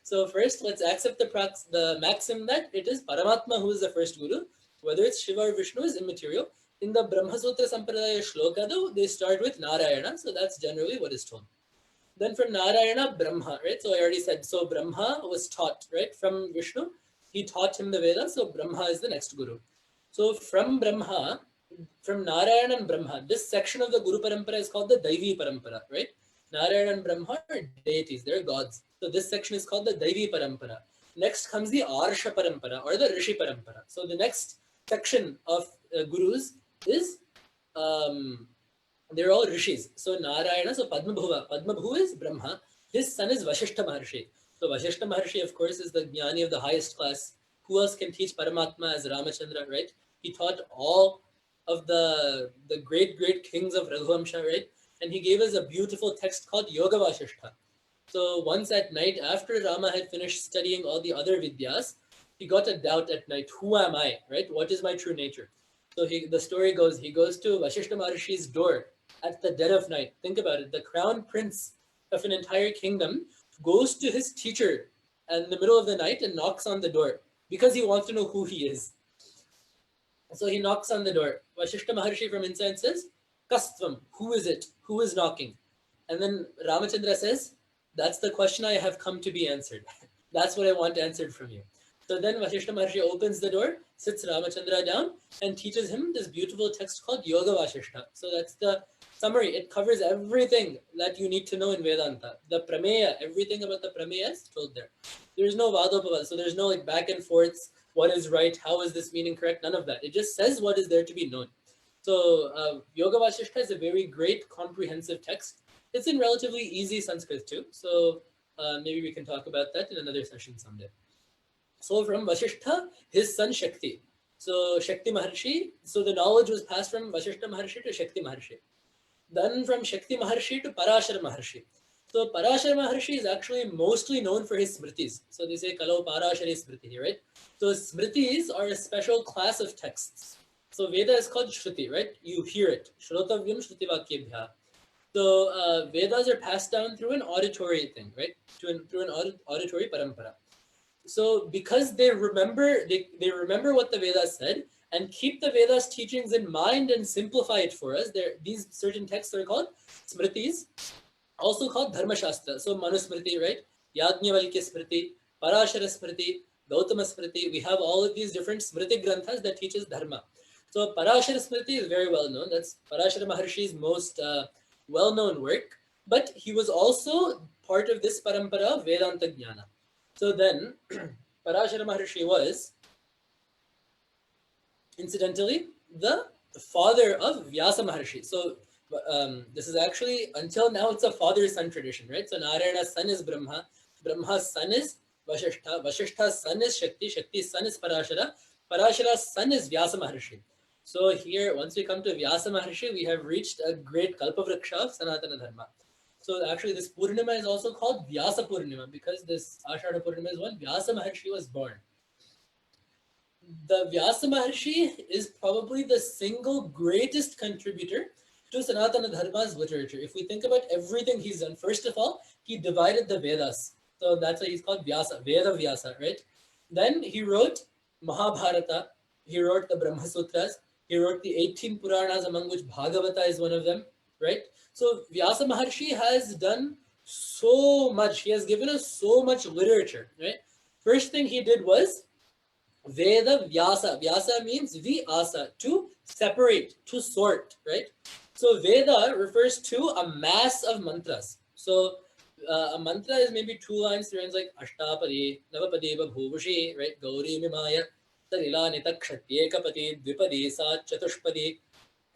So first, let's accept the maxim that it is Paramatma who is the first Guru. Whether it's Shiva or Vishnu is immaterial. In the Brahma Sutra Sampradaya Shloka, though, they start with Narayana, so that's generally what is told. Then from Narayana, Brahma, right? So I already said, so Brahma was taught, right? From Vishnu, he taught him the Vedas, so Brahma is the next guru. So from Brahma, from Narayana and Brahma, this section of the Guru Parampara is called the Daivi Parampara, right? Narayana and Brahma are deities, they're gods. So this section is called the Daivi Parampara. Next comes the Arsha Parampara or the Rishi Parampara. So the next section of gurus is they're all rishis. So Narayana, so Padmabhuva is Brahma. His son is Vashishta Maharshi. So Vashishta Maharshi, of course, is the Jnani of the highest class. Who else can teach Paramatma as Ramachandra, right? He taught all of the great kings of Raghuvamsha, right? And he gave us a beautiful text called Yoga Vashishta. So once at night, after Rama had finished studying all the other vidyas, he got a doubt at night. Who am I, right? What is my true nature? So the story goes, he goes to Vashishta Maharshi's door at the dead of night. Think about it. The crown prince of an entire kingdom goes to his teacher in the middle of the night and knocks on the door because he wants to know who he is. So he knocks on the door. Vashishta Maharshi from inside says, Kastvam, who is it? Who is knocking? And then Ramachandra says, that's the question I have come to be answered. That's what I want answered from you. So then Vashishta Maharshi opens the door, sits Ramachandra down, and teaches him this beautiful text called Yoga Vashishta. So that's the summary. It covers everything that you need to know in Vedanta. The Prameya, everything about the Prameya is told there. There's no Vadopavad, so there's no like back and forths, what is right, how is this meaning correct, none of that. It just says what is there to be known. So Yoga Vashishta is a very great comprehensive text. It's in relatively easy Sanskrit too. So maybe we can talk about that in another session someday. So from Vashishta, his son Shakti. So Shakti Maharshi, so the knowledge was passed from Vashishta Maharshi to Shakti Maharshi. Then from Shakti Maharshi to Parashara Maharshi. So Parashara Maharshi is actually mostly known for his smritis. So they say Kalau Parashari Smriti, right? So smritis are a special class of texts. So Veda is called Shruti, right? You hear it. Shrotavyam Shruti Vakyebhya. So Vedas are passed down through an auditory thing, right? Through an auditory parampara. So because they remember what the Vedas said and keep the Vedas teachings in mind and simplify it for us, these certain texts are called smritis, also called Dharma Shastra. So Manusmriti, right? Yajnavalkya Smriti, Parashara Smriti, Gautama Smriti. We have all of these different Smriti Granthas that teaches Dharma. So Parashara Smriti is very well known. That's Parashara Maharshi's most well-known work. But he was also part of this parampara of Vedanta Jnana. So then, Parashara Maharshi was, incidentally, the father of Vyasa Maharshi. So this is actually, until now, it's a father-son tradition, right? So Narayana's son is Brahma, Brahma's son is Vashishta, Vashishta's son is Shakti, Shakti's son is Parashara, Parashara's son is Vyasa Maharshi. So here, once we come to Vyasa Maharshi, we have reached a great Kalpavriksha of Sanatana Dharma. So actually this Purnima is also called Vyasa Purnima because this Ashadha Purnima is when Vyasa Maharshi was born. The Vyasa Maharshi is probably the single greatest contributor to Sanatana Dharma's literature. If we think about everything he's done, first of all, he divided the Vedas. So that's why he's called Vyasa, Veda Vyasa, right? Then he wrote Mahabharata, he wrote the Brahma Sutras, he wrote the 18 Puranas, among which Bhagavata is one of them, right? So Vyasa Maharshi has done so much. He has given us so much literature, right? First thing he did was Veda Vyasa. Vyasa means Vyasa, to separate, to sort, right? So Veda refers to a mass of mantras. So a mantra is maybe 2 lines, 3 lines, like Ashtapadi, Navapadeva Bhuvushi, right? Gauri Mimaya, Sarila Nitakshatyekapati, Dvipadi, Sa Chatushpadi,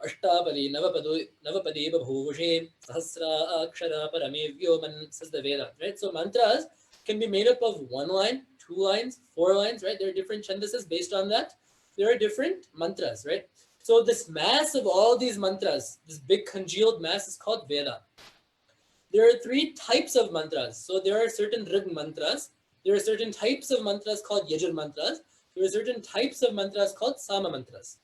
Ashtapadi, Navapadi Bhuvushi, Sahasra Akshara Parame Vyoman, says the Veda, right? So mantras can be made up of 1 line, 2 lines, 4 lines, right? There are different chandases based on that. There are different mantras, right? So this mass of all these mantras, this big congealed mass is called Veda. There are 3 types of mantras. So there are certain Rig mantras. There are certain types of mantras called Yajur mantras. There are certain types of mantras called Sama mantras.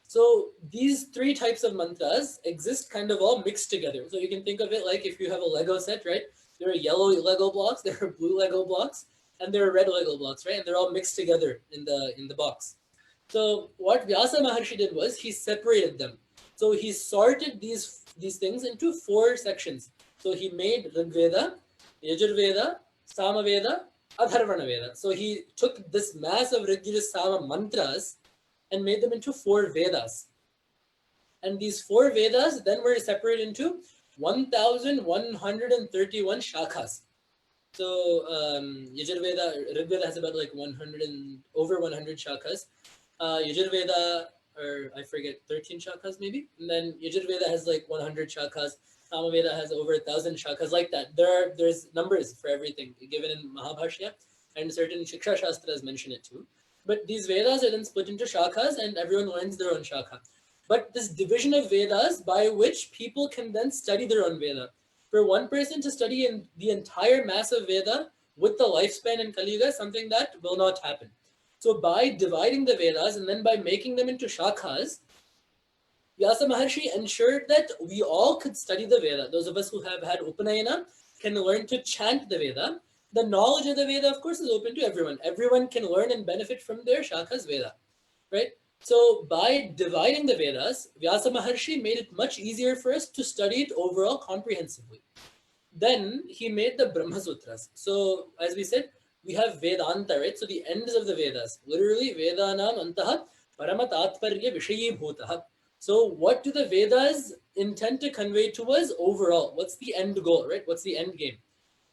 So these 3 types of mantras exist kind of all mixed together. So you can think of it like if you have a Lego set, right? There are yellow Lego blocks, there are blue Lego blocks, and there are red Lego blocks, right? And they're all mixed together in the box. So what Vyasa Maharshi did was he separated them. So he sorted these things into 4 sections. So he made Rigveda, Yajurveda, Samaveda, Atharvana Veda. So he took this mass of Rig, Sama mantras and made them into 4 Vedas. And these 4 Vedas then were separated into 1,131 shakhas. So Yajurveda, Rigveda has about like 100 and over 100 shakhas. Yajurveda, or I forget, 13 shakhas maybe. And then Yajurveda has like 100 shakhas. Samaveda has over 1,000 shakhas, like that. There's numbers for everything given in Mahabhashya, and certain Shiksha Shastras mention it too. But these Vedas are then split into shakhas, and everyone learns their own shakha. But this division of Vedas by which people can then study their own Veda. For one person to study in the entire mass of Veda with the lifespan in Kali Yuga is something that will not happen. So by dividing the Vedas and then by making them into shakhas, Vyasa Maharshi ensured that we all could study the Veda. Those of us who have had Upanayana can learn to chant the Veda. The knowledge of the Veda, of course, is open to everyone. Everyone can learn and benefit from their shakhas Veda, right? So by dividing the Vedas, Vyasa Maharshi made it much easier for us to study it overall comprehensively. Then he made the Brahma Sutras. So as we said, we have Vedanta, right? So the ends of the Vedas, literally Vedanam antaha paramatatparya vishayi bhutaha. So what do the Vedas intend to convey to us overall? What's the end goal, right? What's the end game?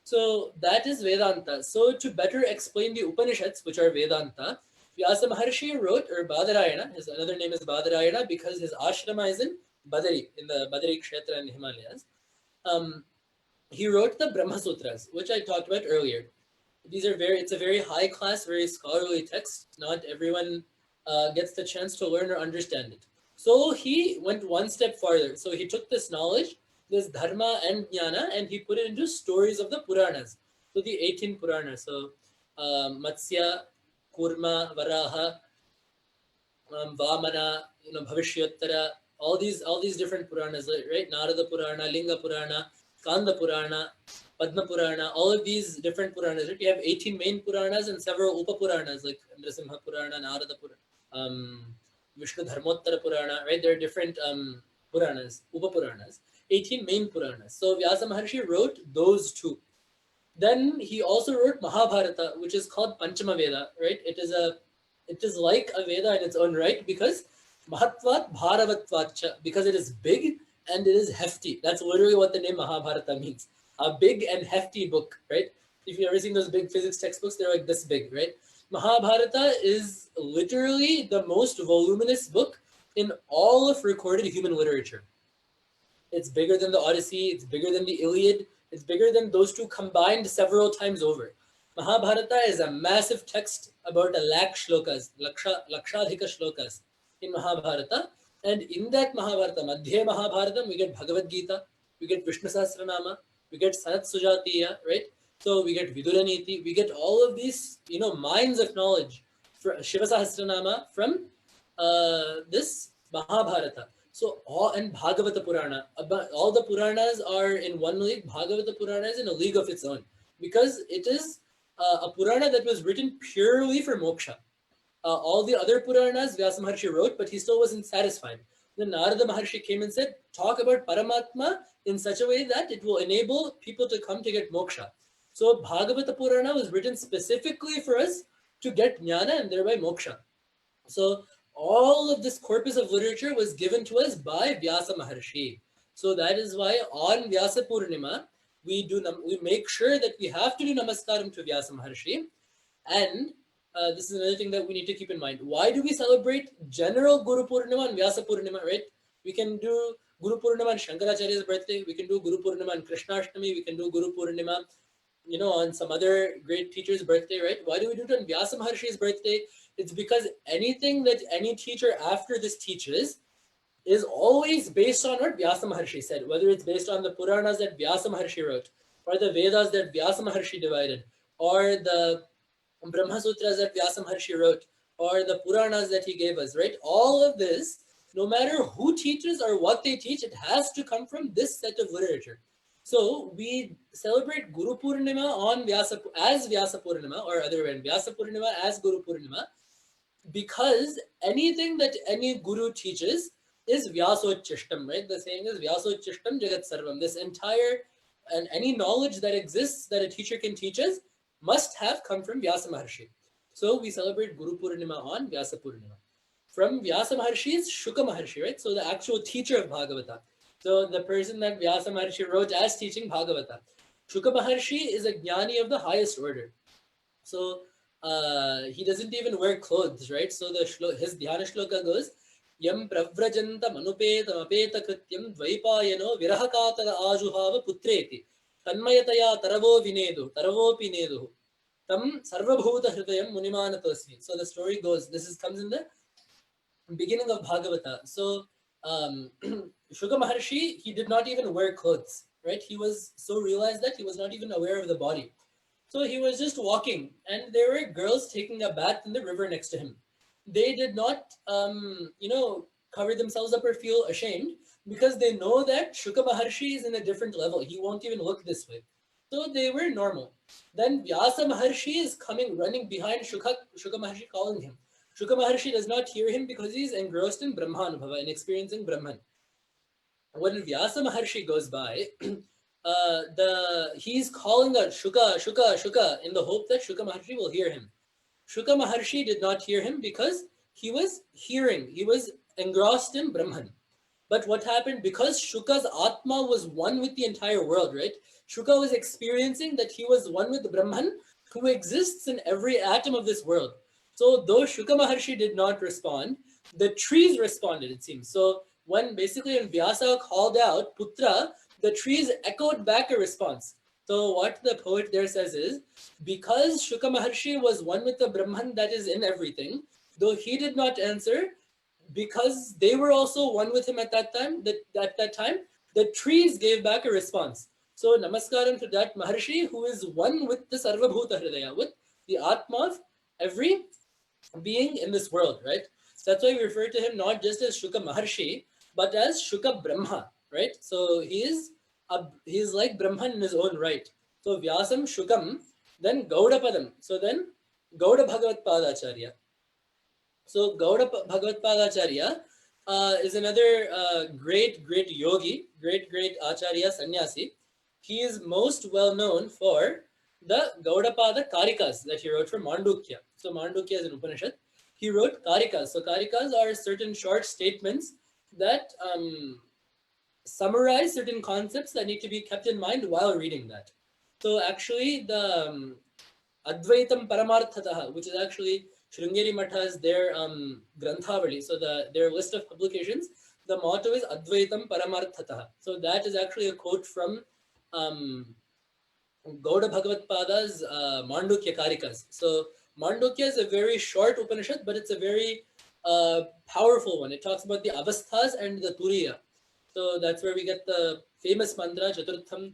So that is Vedanta. So to better explain the Upanishads, which are Vedanta, Vyasa Maharshi wrote, or Badarayana, his another name is Badarayana because his ashrama is in Badari, in the Badari Kshetra in the Himalayas. He wrote the Brahma Sutras, which I talked about earlier. It's a very high class, very scholarly text. Not everyone gets the chance to learn or understand it. So he went one step farther. So he took this knowledge, this dharma and jnana, and he put it into stories of the Puranas. So the 18 Puranas. So Matsya, Kurma, Varaha, Vamana, Bhavishyotara, all these different Puranas, right? Narada Purana, Linga Purana, Kanda Purana, Padma Purana, all of these different Puranas. Right? You have 18 main Puranas and several Upa Puranas like Nrasimha Purana, Narada Purana, Vishnu Dharmottara Purana, right? There are different Puranas, Upa Puranas, 18 main Puranas. So Vyasa Maharshi wrote those 2. Then he also wrote Mahabharata, which is called Panchama Veda, right? It is like a Veda in its own right because Mahatvat Bharavatvatcha, because it is big and it is hefty. That's literally what the name Mahabharata means. A big and hefty book, right? If you've ever seen those big physics textbooks, they're like this big, right? Mahabharata is literally the most voluminous book in all of recorded human literature. It's bigger than the Odyssey, it's bigger than the Iliad, it's bigger than those 2 combined several times over. Mahabharata is a massive text about 1,00,000 shlokas, lakshadhika shlokas in Mahabharata. And in that Mahabharata, Madhya Mahabharatam, we get Bhagavad Gita, we get Vishnu Sahasranama, we get Sanat Sujatiya, right? So we get Viduraniti, we get all of these, mines of knowledge for Shiva Sahasranama from this Mahabharata. So and Bhagavata Purana, all the Puranas are in one league. Bhagavata Purana is in a league of its own because it is a Purana that was written purely for moksha. All the other Puranas Vyasa Maharshi wrote, but he still wasn't satisfied. Then Narada Maharshi came and said, talk about Paramatma in such a way that it will enable people to come to get moksha. So Bhagavata Purana was written specifically for us to get jnana and thereby moksha. So all of this corpus of literature was given to us by Vyasa Maharshi. So that is why on Vyasa Purnima, we make sure that we have to do namaskaram to Vyasa Maharshi. And this is another thing that we need to keep in mind. Why do we celebrate general Guru Purnima and Vyasa Purnima, right? We can do Guru Purnima on Shankaracharya's birthday. We can do Guru Purnima on Krishnashtami. We can do Guru Purnima, on some other great teacher's birthday, right? Why do we do it on Vyasa Maharshi's birthday? It's because anything that any teacher after this teaches is always based on what Vyasa Maharshi said, whether it's based on the Puranas that Vyasa Maharshi wrote, or the Vedas that Vyasa Maharshi divided, or the Brahma Sutras that Vyasa Maharshi wrote, or the Puranas that he gave us, right? All of this, no matter who teaches or what they teach, it has to come from this set of literature. So we celebrate Guru Purnima on as Vyasa Purnima, or other way, Vyasa Purnima as Guru Purnima, because anything that any guru teaches is Vyasochistam, right? The saying is Vyasochistam Jagat Sarvam. This entire and any knowledge that exists that a teacher can teach us must have come from Vyasa Maharshi. So we celebrate Guru Purnima on Vyasa Purnima. From Vyasa Maharshi is Shuka Maharshi, right? So the actual teacher of Bhagavata. So the person that Vyasa Maharshi wrote as teaching Bhagavata. Shuka Maharshi is a jnani of the highest order. So he doesn't even wear clothes, right? So his dhyana shloka goes, Yam pravrajanta manupeta mapeta krityam dvaipayano virahakatara ajuhava putreti tanmayataya taravo pinedu tam sarvabhuta hridayam munimanatosmi. So the story goes, comes in the beginning of Bhagavata. So Shuka Maharshi, he did not even wear clothes, right? He was so realized that he was not even aware of the body. So he was just walking, and there were girls taking a bath in the river next to him. They did not, cover themselves up or feel ashamed because they know that Shuka Maharshi is in a different level. He won't even look this way. So they were normal. Then Vyasa Maharshi is coming, running behind Shuka Maharshi, calling him. Shuka Maharshi does not hear him because he's engrossed in Brahmanubhava and experiencing Brahman. When Vyasa Maharshi goes by, he's calling out Shuka in the hope that Shuka Maharshi will hear him. Shuka Maharshi did not hear him because he was engrossed in Brahman. But what happened, because Shuka's Atma was one with the entire world, right? Shuka was experiencing that he was one with Brahman who exists in every atom of this world. So though Shuka Maharshi did not respond, the trees responded, it seems. So when Vyasa called out Putra, the trees echoed back a response. So what the poet there says is, because Shuka Maharshi was one with the Brahman that is in everything, though he did not answer, because they were also one with him at that time, the trees gave back a response. So namaskaram to that Maharshi who is one with the Sarvabhuta Hridaya, with the Atma of every being in this world, right? So that's why we refer to him not just as Shuka Maharshi, but as Shuka Brahma, right? So he's like Brahman in his own right. So Vyasam Shukam, then Gaudapadam. So then Gauda Bhagavat Padacharya. So Gauda Bhagavat Padacharya is another great yogi, great Acharya Sannyasi. He is most well known for the Gaudapada Karikas that he wrote for Mandukya. So Mandukya is an Upanishad. He wrote Karikas. So Karikas are certain short statements that summarize certain concepts that need to be kept in mind while reading that. So actually the Advaitam Paramarthataha, which is actually Sringeri Matha's their Granthavali, so their list of publications, the motto is Advaitam Paramarthataha. So that is actually a quote from Gauda Bhagavat Pada's Mandukya Karikas. So Mandukya is a very short Upanishad, but it's a very powerful one. It talks about the Avasthas and the Turiya. So that's where we get the famous mantra, Chaturtham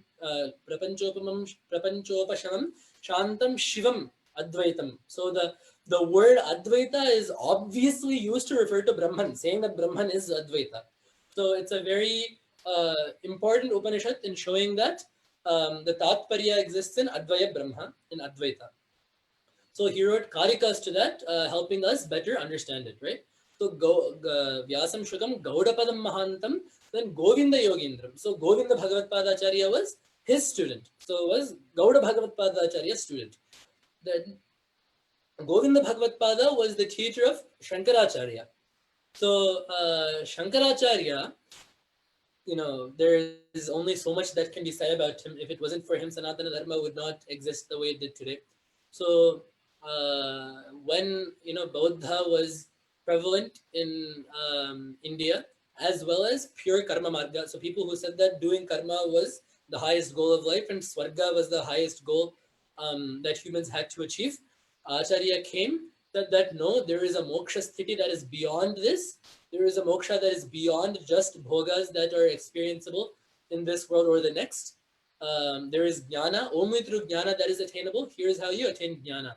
Prapanchopashamam Shantam Shivam Advaitam. So the word Advaita is obviously used to refer to Brahman, saying that Brahman is Advaita. So it's a very important Upanishad in showing that the Tatparya exists in Advaya Brahma, in Advaita. So he wrote Karikas to that, helping us better understand it, right? So Vyasam Shukam Gaudapadam Mahantam, then Govinda Yogindram. So Govinda Bhagavat Padacharya was his student. So was Gauda Bhagavat Padacharya's student. Then Govinda Bhagavat Pada was the teacher of Shankaracharya. So Shankaracharya, there is only so much that can be said about him. If it wasn't for him, Sanatana Dharma would not exist the way it did today. So when Bauddha was prevalent in India, as well as pure karma marga, so people who said that doing karma was the highest goal of life and swarga was the highest goal that humans had to achieve, Acharya came that no, there is a moksha sthiti that is beyond this. There is a moksha that is beyond just bhogas that are experienceable in this world or the next. There is jnana, only through jnana that is attainable. Here's how you attain jnana.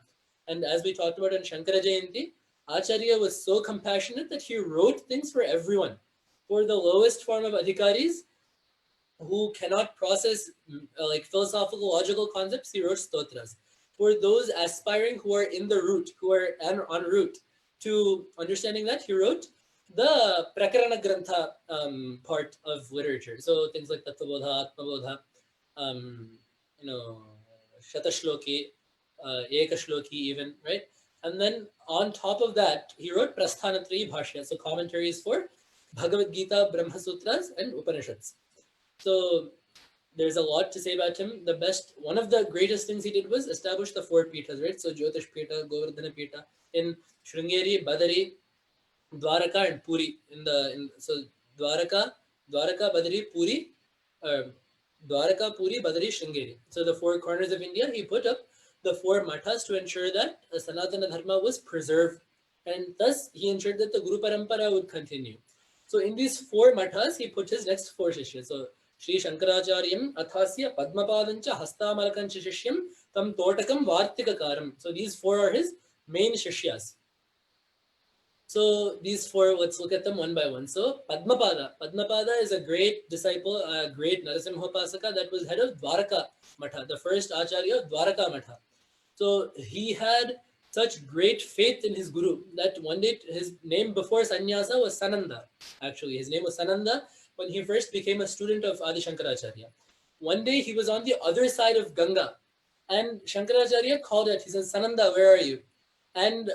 And as we talked about in Shankara Jayanti, Acharya was so compassionate that he wrote things for everyone. For the lowest form of adhikaris who cannot process like philosophical logical concepts, he wrote stotras. For those aspiring who are in the route, who are en route, to understanding that, he wrote the Prakarana Grantha part of literature. So things like Tattvabodha, Atmabodha, um, you know, Shatashloki, Ekashloki even, right? And then on top of that, he wrote Prasthanatrayi Bhashya, so commentaries for Bhagavad Gita, Brahma Sutras, and Upanishads. So there's a lot to say about him. One of the greatest things he did was establish the four Pithas, right? So Jyotish Pitha, Govardhana Pitha in Sringeri, Badari, Dwaraka, and Puri. So Dwaraka, Badari, Puri, uh, Dwaraka, Puri, Badari, Sringeri. So the four corners of India, he put up the four mathas to ensure that Sanatana Dharma was preserved, and thus he ensured that the Guru Parampara would continue. So in these four mathas, he put his next four shishyas. So Sri Shankaracharyam Athasya Padmapadancha Hastamalakancha Shishyam Tam Totakam Vartikakaram. So these four are his main shishyas. So these four, let's look at them one by one. So Padmapada. Padmapada is a great disciple, a great Narasimhopasaka that was head of Dwaraka Matha, the first Acharya of Dwaraka Matha. So he had such great faith in his guru that one day his name before sannyasa was Sananda. Actually, his name was Sananda when he first became a student of Adi Shankaracharya. One day he was on the other side of Ganga and Shankaracharya called out. He says, Sananda, where are you? And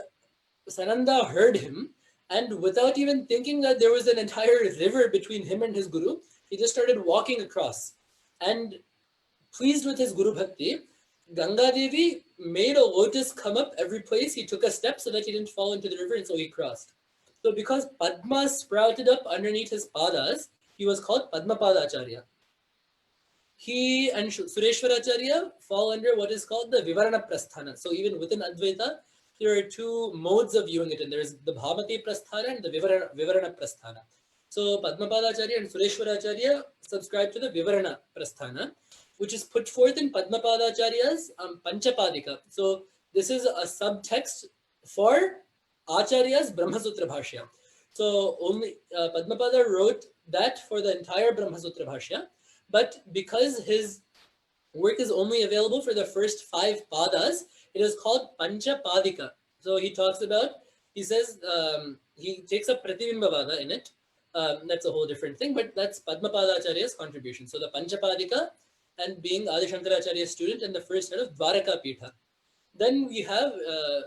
Sananda heard him, and without even thinking that there was an entire river between him and his guru, he just started walking across. And pleased with his Guru Bhakti, Ganga Devi made a lotus come up every place he took a step so that he didn't fall into the river, and so he crossed. So because Padma sprouted up underneath his padas, he was called Padmapadacharya. He and Sureshwaracharya fall under what is called the Vivarana Prasthana. So even within Advaita, there are two modes of viewing it, and there's the Bhamati Prasthana and the Vivarana Prasthana. So Padmapadacharya and Sureshwaracharya subscribe to the Vivarana Prasthana, which is put forth in Padmapadacharya's Panchapadika. So this is a subtext for Acharya's Brahma Sutra Bhashya. So only Padmapada wrote that for the entire Brahma Sutra Bhashya, but because his work is only available for the first 5 padas, it is called Panchapadika. So he says, he takes up Pratibimbavada in it. That's a whole different thing, but that's Padmapadacharya's contribution. So the Panchapadika, and being Adi Shankaracharya's student and the first head of Dwaraka Pitha. Then we have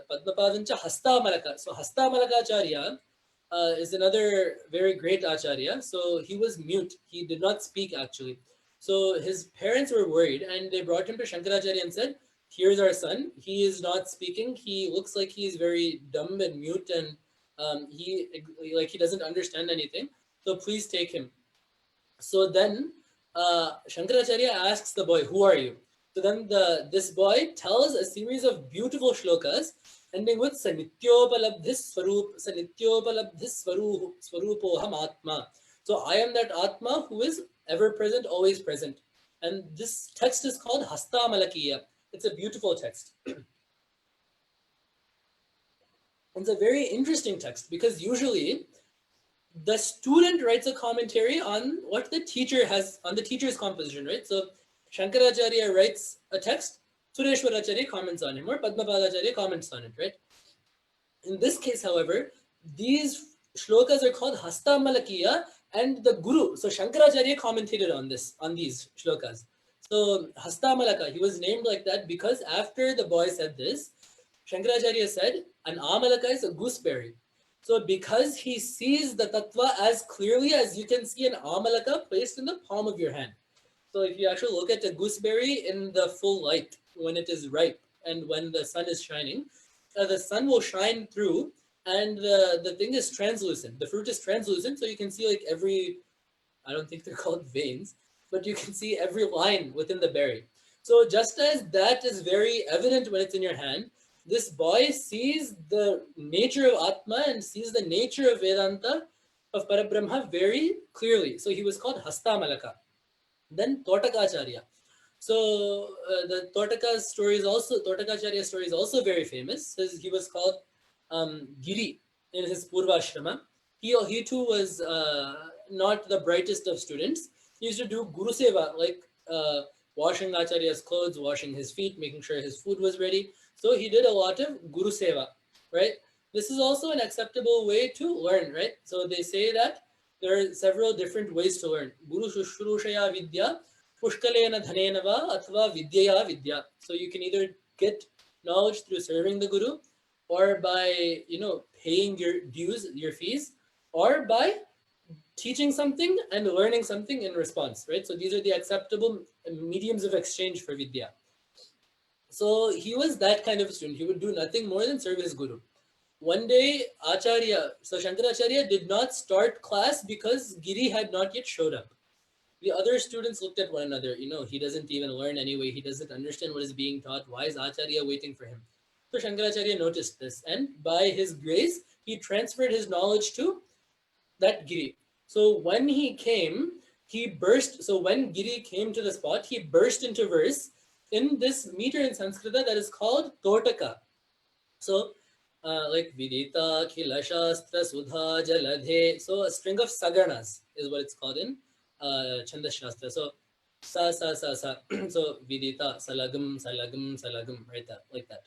Padmapadancha Hastamalaka. So Hastamalakacharya is another very great Acharya. So he was mute. He did not speak actually. So his parents were worried and they brought him to Shankaracharya and said, here's our son. He is not speaking. He looks like he's very dumb and mute, and he doesn't understand anything. So please take him. So then Shankaracharya asks the boy, who are you? So then this boy tells a series of beautiful shlokas ending with Sanityopalabdhis Swarupoham Atma. So I am that Atma who is ever present, always present. And this text is called Hastamalakiya. It's a beautiful text. It's a very interesting text because usually the student writes a commentary on what the teacher has, on the teacher's composition, right? So Shankaracharya writes a text, Sureshwaracharya comments on him, or Padmapadacharya comments on it, right? In this case, however, these shlokas are called Hastamalakiya, and the Guru, so Shankaracharya commentated on these shlokas. So Hastamalaka, he was named like that because after the boy said this, Shankaracharya said, an Amalaka is a gooseberry. So because he sees the tattva as clearly as you can see an Amalaka placed in the palm of your hand. So if you actually look at a gooseberry in the full light, when it is ripe and when the sun is shining, the sun will shine through and the thing is translucent. The fruit is translucent, so you can see like every, I don't think they're called veins, but you can see every line within the berry. So just as that is very evident when it's in your hand, this boy sees the nature of Atma and sees the nature of Vedanta, of Parabrahma very clearly. So he was called Hastamalaka. Then Totakacharya. So the Totakacharya story is also very famous. He was called Giri in his Purvashrama. He too was not the brightest of students. He used to do Guru Seva, like washing Acharya's clothes, washing his feet, making sure his food was ready. So he did a lot of Guru Seva, right? this is also an acceptable way to learn, right? So they say that there are several different ways to learn. Guru Shushrushaya Vidya, Pushkalena Dhanena va Athva Vidyaya Vidya. So you can either get knowledge through serving the Guru, or by, paying your dues, your fees, or by teaching something and learning something in response, right? So these are the acceptable mediums of exchange for Vidya. So he was that kind of a student. He would do nothing more than serve his Guru. One day, so Shankaracharya did not start class because Giri had not yet showed up. The other students looked at one another. He doesn't even learn anyway. He doesn't understand what is being taught. Why is Acharya waiting for him? So Shankaracharya noticed this, and by his grace, he transferred his knowledge to that Giri. So when he came, he burst. So when Giri came to the spot, he burst into verse in this meter in Sanskrita that is called Totaka. So, like Vidita, Khila Shastra, Sudha, Jaladhe. So a string of saganas is what it's called in Chandas Shastra. So sa. So Vidita, salagam, salagam, salagam, right? That, like that.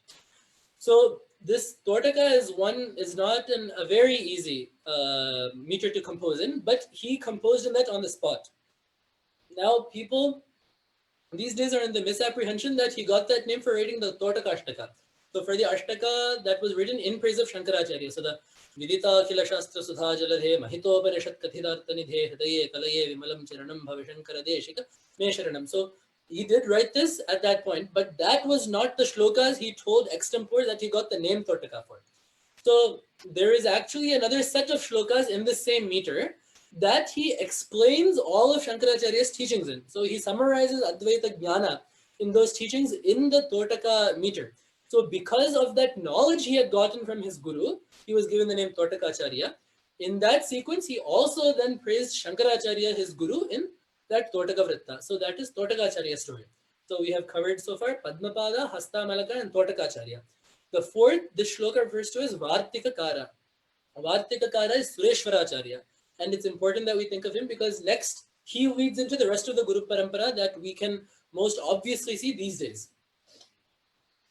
So this Totaka is not a very easy meter to compose in, but he composed in that on the spot. Now people these days are in the misapprehension that he got that name for writing the Totaka Ashtaka. So for the Ashtaka that was written in praise of Shankaracharya, so the Vidita Khila Shastra Sudha Jaladhe Mahitopanishat Kathidartanidhe Hridaye Kalaye Vimalam Charanam Bhavishankara Deshika Me Sharanam. So he did write this at that point, but that was not the shlokas he told extempore that he got the name Totaka for. So there is actually another set of shlokas in the same meter that he explains all of Shankaracharya's teachings in. So he summarizes Advaita Jnana in those teachings in the Totaka meter. So because of that knowledge he had gotten from his guru, he was given the name Totakacharya. In that sequence, he also then praised Shankaracharya, his guru, in that Totaka Vritta. So that is Totakacharya's story. So we have covered so far Padmapada, Hasta Malaka, and Totakacharya. The fourth, this shloka refers to as Vartika Kara. Vartika Kara is Sureshwaracharya. And it's important that we think of him because next he leads into the rest of the Guru Parampara that we can most obviously see these days.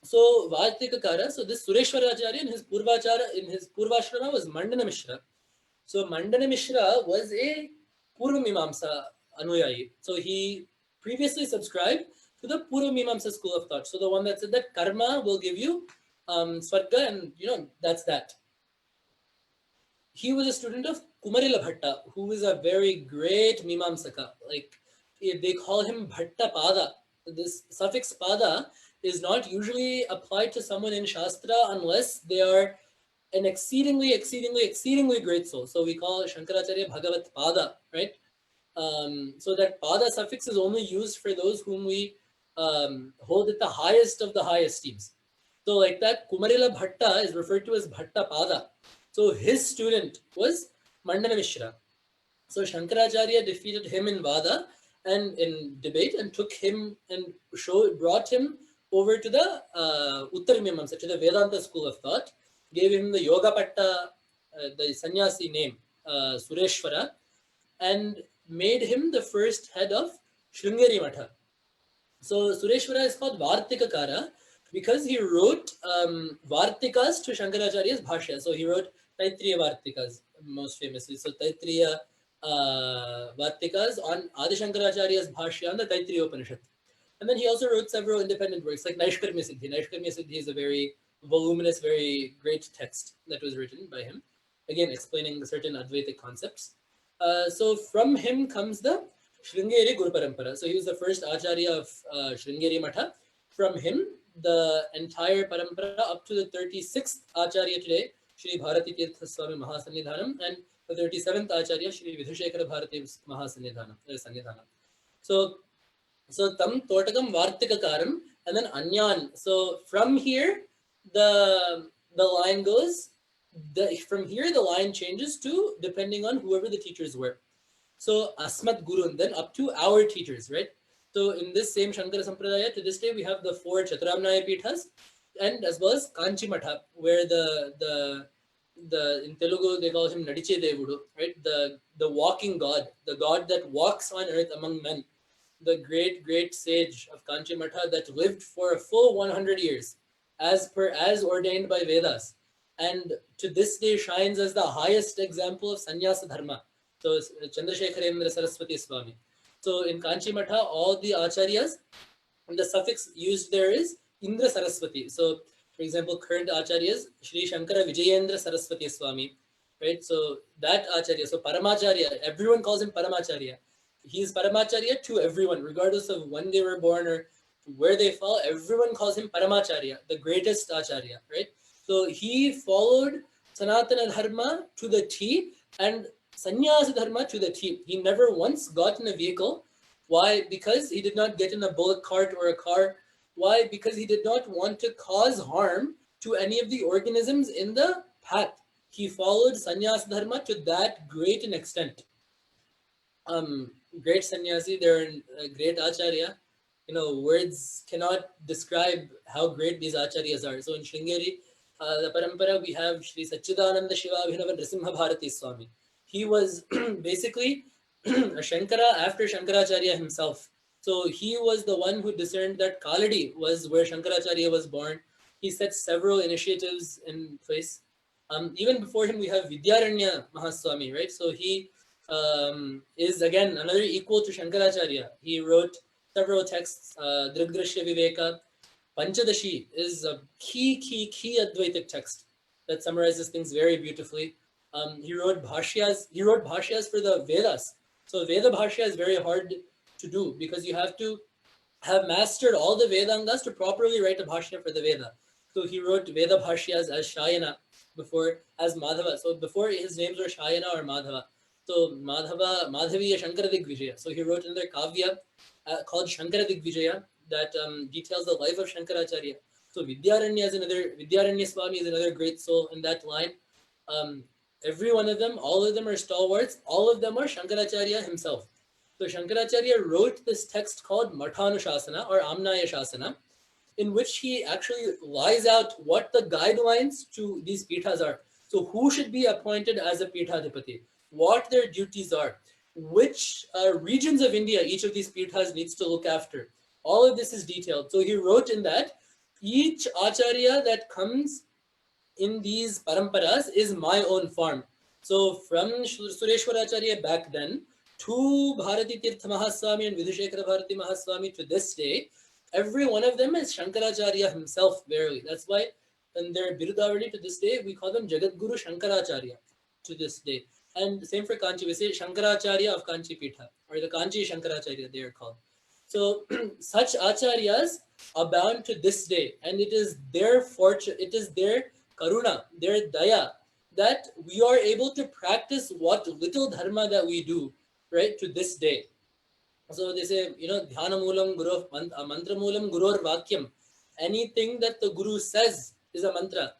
So Vartika Kara, so this Sureshwaracharya in his Purvashrama was Mandana Mishra. So Mandana Mishra was a Purva Mimamsa Anuyayi. So he previously subscribed to the Purva Mimamsa school of thought. So the one that said that karma will give you Swarga, and that's that. He was a student of Kumarila Bhatta, who is a very great Mimamsaka. Like they call him Bhatta Pada. This suffix Pada is not usually applied to someone in Shastra unless they are an exceedingly great soul. So we call Shankaracharya Bhagavat Pada, right? So that Pada suffix is only used for those whom we hold at the highest of the high esteems. So like that, Kumarila Bhatta is referred to as Bhatta Pada. So his student was Mandana Mishra. So Shankaracharya defeated him in Vada and in debate and took him and brought him over to the Uttar Mimamsa, to the Vedanta school of thought, gave him the Yoga Patta, the sannyasi name, Sureshwara, and made him the first head of Sringeri Matha. So Sureshwara is called Vartika Kara because he wrote Vartikas to Shankaracharya's Bhashya. So he wrote Taitriya Vartikas most famously. So Taitriya Vartikas on Adi Shankaracharya's Bhashya on the Taitriya Upanishad. And then he also wrote several independent works like Naishkarmya Siddhi. Naishkarmya Siddhi is a very voluminous, very great text that was written by him, again explaining certain Advaitic concepts. So from him comes the Sringeri Guru Parampara. So he was the first Acharya of Sringeri Matha. From him, the entire Parampara up to the 36th Acharya today, Shri Bharati Tirtha Swami Mahasannidhanam, and the 37th Acharya, Shri Vidhushekara Bharati Mahasannidhanam. So tam Totakam Vartika Karam, and then Anyan. So from here, the line goes. From here, the line changes to depending on whoever the teachers were. So Asmat Guru, and then up to our teachers, right? So in this same Shankara Sampradaya, to this day, we have the 4 Chaturamnaya Pithas, and as well as Kanchi Matha, where the in Telugu they call him Nadiche Devudu, right? The walking God, the God that walks on earth among men, the great sage of Kanchi Matha that lived for a full 100 years, as ordained by Vedas. and to this day shines as the highest example of sannyasa dharma. So it's Chandrasekharendra Saraswati Swami. So in Kanchi Matha, all the acharyas, and the suffix used there is Indra Saraswati. So, for example, current acharyas, Sri Shankara Vijayendra Saraswati Swami, right? So that acharya, so Paramacharya, everyone calls him Paramacharya. He is Paramacharya to everyone, regardless of when they were born or where they fall. Everyone calls him Paramacharya, the greatest acharya, right? So he followed Sanatana Dharma to the T and Sannyasa Dharma to the T. He never once got in a vehicle. Why? Because he did not get in a bullock cart or a car. Why? Because he did not want to cause harm to any of the organisms in the path. He followed sannyas dharma to that great an extent. Great sannyasi, they're a great acharya. Words cannot describe how great these acharyas are. So in Sringeri, the Parampara, we have Sri Satchidananda Shiva Abhinava Nrsimha Bharati Swami. He was basically a Shankara after Shankaracharya himself. So he was the one who discerned that Kaladi was where Shankaracharya was born. He set several initiatives in place. Even before him, we have Vidyaranya Mahaswami, right? So he is again another equal to Shankaracharya. He wrote several texts, Drigdrishya Viveka. Panchadashi is a key Advaitic text that summarizes things very beautifully. He wrote bhashyas for the Vedas. So Veda Bhashya is very hard to do because you have to have mastered all the Vedangas to properly write a Bhashya for the Veda. So he wrote Veda Bhashyas as Shayana before as Madhava. So before his names were Shayana or Madhava. So Madhaviya Shankara Digvijaya. So he wrote another kavya called Shankara Digvijaya that details the life of Shankaracharya. So Vidyaranya Swami is another great soul in that line. Every one of them, all of them are stalwarts. All of them are Shankaracharya himself. So Shankaracharya wrote this text called Mathanushasana or Amnaya Shasana, in which he actually lays out what the guidelines to these pithas are. So who should be appointed as a pithadipati, what their duties are, which regions of India each of these pithas needs to look after. All of this is detailed. So he wrote in that each acharya that comes in these paramparas is my own farm. So from Sureshwaracharya back then to Bharati Tirtha Mahaswami and Vidhushekara Bharati Mahaswami to this day, every one of them is Shankaracharya himself, verily. That's why in their Birudavadi to this day, we call them Jagadguru Shankaracharya to this day. And same for Kanchi, we say Shankaracharya of Kanchi Pitha, or the Kanchi Shankaracharya they are called. So such acharyas abound to this day, and it is their fortune, it is their karuna, their daya, that we are able to practice what little dharma that we do, right, to this day. So they say, dhyana moolam guru, mantra moolam gurur vakyam. Anything that the guru says is a mantra.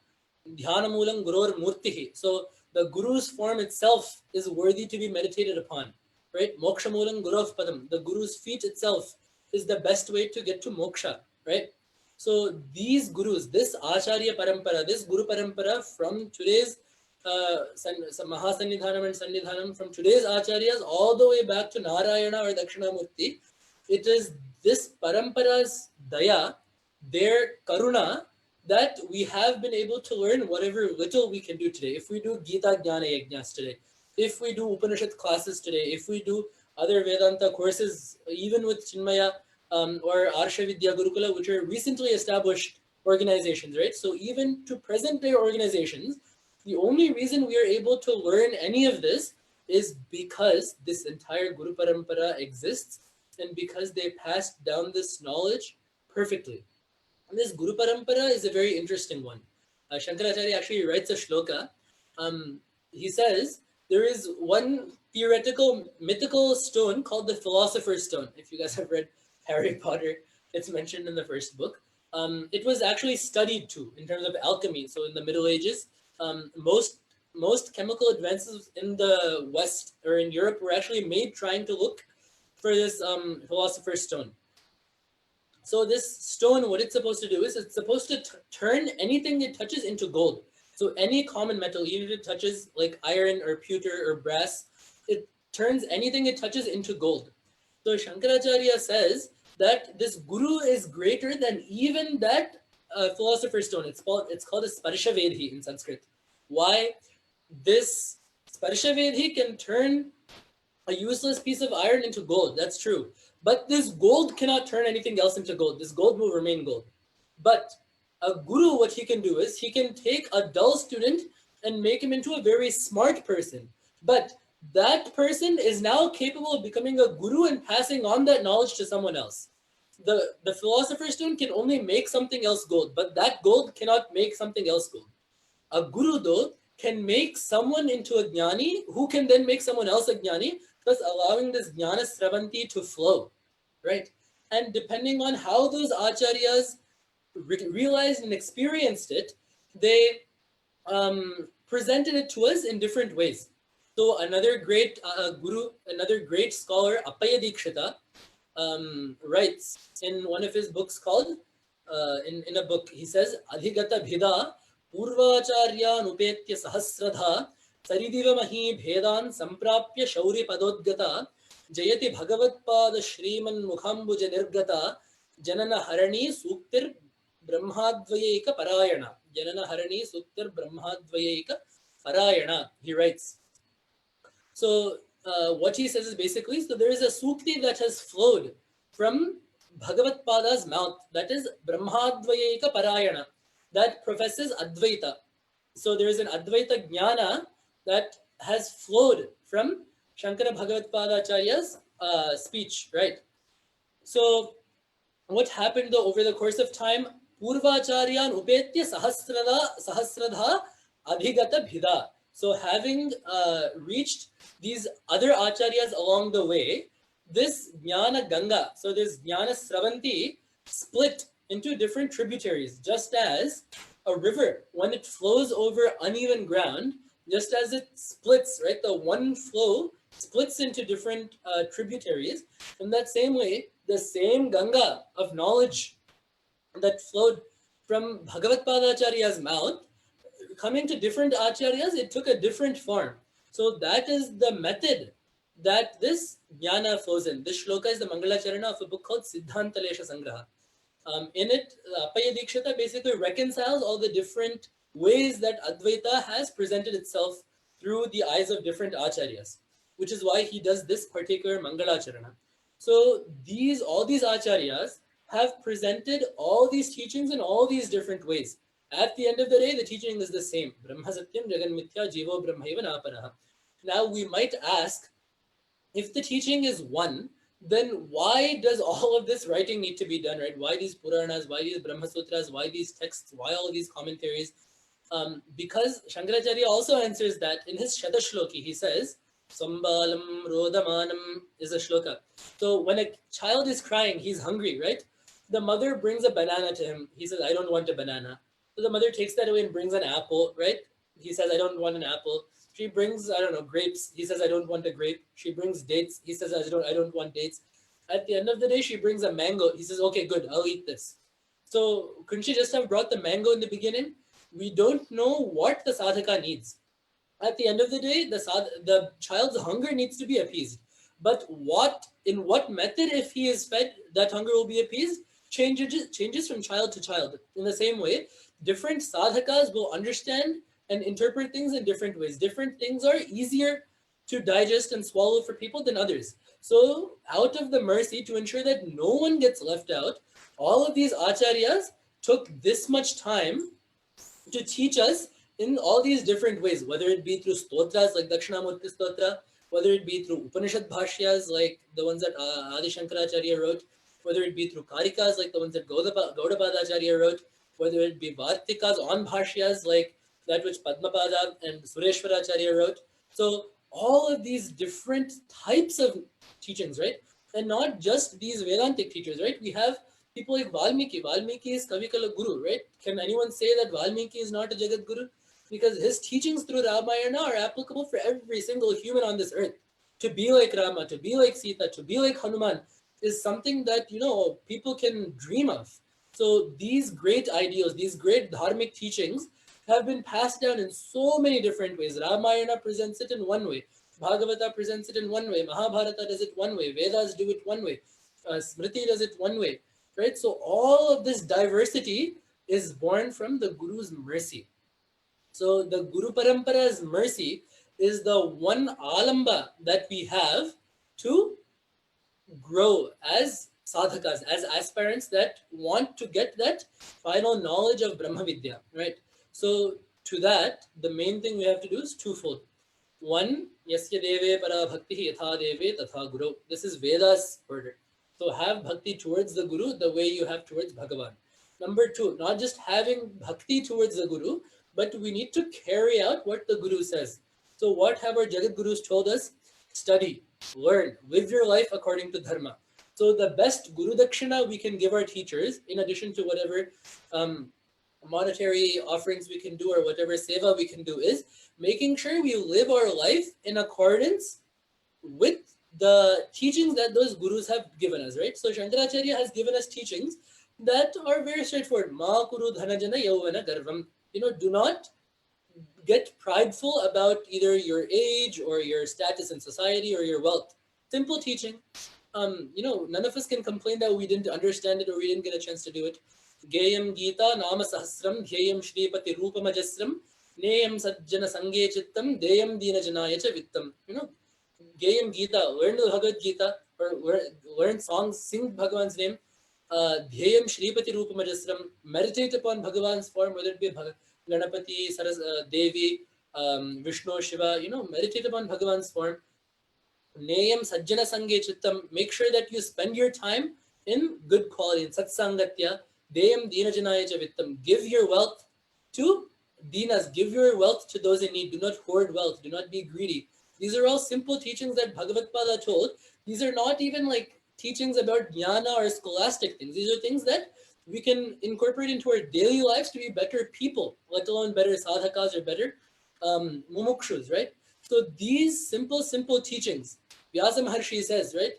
Dhyana moolam gurur murtihi. So the guru's form itself is worthy to be meditated upon, right? Moksha moolam guruv padam. The guru's feet itself is the best way to get to moksha, right? So these gurus, this Acharya Parampara, this Guru Parampara from today's Mahasannidhanam and Sannidhanam, from today's Acharyas all the way back to Narayana or Dakshinamurti, it is this Parampara's daya, their karuna, that we have been able to learn whatever little we can do today. If we do Gita Jnana Yajnas today, if we do Upanishad classes today, if we do other Vedanta courses, even with Chinmaya, or Arsha Vidya Gurukula, which are recently established organizations, right? So even to present day organizations, the only reason we are able to learn any of this is because this entire Guru Parampara exists and because they passed down this knowledge perfectly. And this Guru Parampara is a very interesting one. Shankaracharya actually writes a shloka. He says, there is one theoretical, mythical stone called the Philosopher's Stone. If you guys have read Harry Potter, it's mentioned in the first book. It was actually studied too in terms of alchemy. So in the Middle Ages, most chemical advances in the West or in Europe were actually made trying to look for this Philosopher's Stone. So this stone, what it's supposed to do is it's supposed to turn anything it touches into gold. So any common metal, even if it touches like iron or pewter or brass, it turns anything it touches into gold. So Shankaracharya says that this guru is greater than even that philosopher's stone. It's called a Sparshavedhi in Sanskrit. Why? This Sparshavedhi can turn a useless piece of iron into gold. That's true. But this gold cannot turn anything else into gold. This gold will remain gold. But a guru, what he can do is he can take a dull student and make him into a very smart person. But that person is now capable of becoming a guru and passing on that knowledge to someone else. The philosopher's stone can only make something else gold, but that gold cannot make something else gold. A guru, though, can make someone into a jnani who can then make someone else a jnani, thus allowing this jnana sravanti to flow, right? And depending on how those acharyas realized and experienced it, they presented it to us in different ways. So another great guru, another great scholar, Appaya Dikshita, writes in one of his books called, in a book, he says, Adhigata Bhida Purvacharya Nupetya Sahasradha Saridiva Mahi Bhedan Samprapya Shauri Padodgata Jayati Bhagavatpada Shriman Mukhambuja Nirgata Janana Harani Suktir Brahmadvayeka Parayana. Janana Harani Suktir Brahmadvayeka Parayana, he writes. So what he says is basically, so there is a sukti that has flowed from Bhagavat Pada's mouth, that is Brahmadvayeka Parayana, that professes Advaita. So there is an Advaita Jnana that has flowed from Shankara Bhagavat Padacharya's speech, right? So what happened though over the course of time? Purvacharyan upetya sahasradha adhigata bhida. So having reached these other acharyas along the way, this Jnana Ganga, so this Jnana Sravanti split into different tributaries, just as a river, when it flows over uneven ground, just as it splits, right? The one flow splits into different tributaries. In that same way, the same Ganga of knowledge that flowed from Bhagavat Padacharya's mouth, coming to different acharyas, it took a different form. So that is the method that this jnana flows in. This shloka is the Mangalacharana of a book called Siddhanta Lesha Sangraha. In it, Appaya Dikshita basically reconciles all the different ways that Advaita has presented itself through the eyes of different acharyas, which is why he does this particular Mangalacharana. So all these acharyas have presented all these teachings in all these different ways. At the end of the day, the teaching is the same. Brahma Satyam Jagan Mithya Jivo Brahmaiva Naparaha. Now we might ask, if the teaching is one, then why does all of this writing need to be done, right? Why these Puranas, why these Brahma Sutras, why these texts, why all these commentaries? Because Shankaracharya also answers that in his Shatashloki. He says, Sambalam Rodamanam is a shloka. So when a child is crying, he's hungry, right? The mother brings a banana to him. He says, I don't want a banana. So the mother takes that away and brings an apple, right? He says, I don't want an apple. She brings, I don't know, grapes. He says, I don't want a grape. She brings dates. He says, I don't want dates. At the end of the day, she brings a mango. He says, okay, good, I'll eat this. So couldn't she just have brought the mango in the beginning? We don't know what the sadhaka needs. At the end of the day, the child's hunger needs to be appeased. But in what method, if he is fed, that hunger will be appeased, changes from child to child. In the same way, different sadhakas will understand and interpret things in different ways. Different things are easier to digest and swallow for people than others. So out of the mercy, to ensure that no one gets left out, all of these acharyas took this much time to teach us in all these different ways, whether it be through stotras like Dakshinamurti Stotra, whether it be through Upanishad Bhashyas like the ones that Adi Shankaracharya wrote, whether it be through Karikas like the ones that Gaudapadacharya wrote, whether it be Vartikas on Bhashyas like that which Padmapada and Sureshwaracharya wrote. So all of these different types of teachings, right? And not just these Vedantic teachers, right? We have people like Valmiki. Valmiki is Kavikala Guru, right? Can anyone say that Valmiki is not a Jagat Guru? Because his teachings through Ramayana are applicable for every single human on this earth. To be like Rama, to be like Sita, to be like Hanuman is something that, people can dream of. So these great ideals, these great dharmic teachings have been passed down in so many different ways. Ramayana presents it in one way. Bhagavata presents it in one way. Mahabharata does it one way. Vedas do it one way. Smriti does it one way. Right? So all of this diversity is born from the Guru's mercy. So the Guru Parampara's mercy is the one alamba that we have to grow as sadhakas, as aspirants that want to get that final knowledge of Brahma Vidya, right? So to that, the main thing we have to do is twofold. One, yasya deve para bhakti yatha deve tatha guru. This is Veda's order. So have bhakti towards the Guru the way you have towards Bhagavan. Number two, not just having bhakti towards the Guru, but we need to carry out what the Guru says. So what have our Jagat Gurus told us? Study, learn, live your life according to Dharma. So the best Guru Dakshina we can give our teachers, in addition to whatever monetary offerings we can do or whatever seva we can do, is making sure we live our life in accordance with the teachings that those gurus have given us, right? So Shankaracharya has given us teachings that are very straightforward. Ma kuru dhanajana yauvana garvam. Do not get prideful about either your age or your status in society or your wealth. Simple teaching. None of us can complain that we didn't understand it or we didn't get a chance to do it. Geyam Gita Nama Sahasram Dhyayam Shripati Rupamajasram Neyam Sajjana Sange Chittam Deyam Dina Janaya Cha Vittam. Geyam Gita, learn the Bhagavad Gita or learn songs, sing Bhagavan's name. Dhyayam Shripati Rupamajasram, meditate upon Bhagavan's form, whether it be Ganapati, Devi, Vishnu, Shiva, meditate upon Bhagavan's form. Neyam Sajjana Sange Chittam, make sure that you spend your time in good quality, in Satsangatya. Deyam Dina Janaya Cha Vittam, give your wealth to Dinas, give your wealth to those in need. Do not hoard wealth, do not be greedy. These are all simple teachings that Bhagavad Pada told. These are not even like teachings about jnana or scholastic things. These are things that we can incorporate into our daily lives to be better people, let alone better sadhakas or better mumukshus, right? So these simple teachings, Vyasa Maharshi says, right?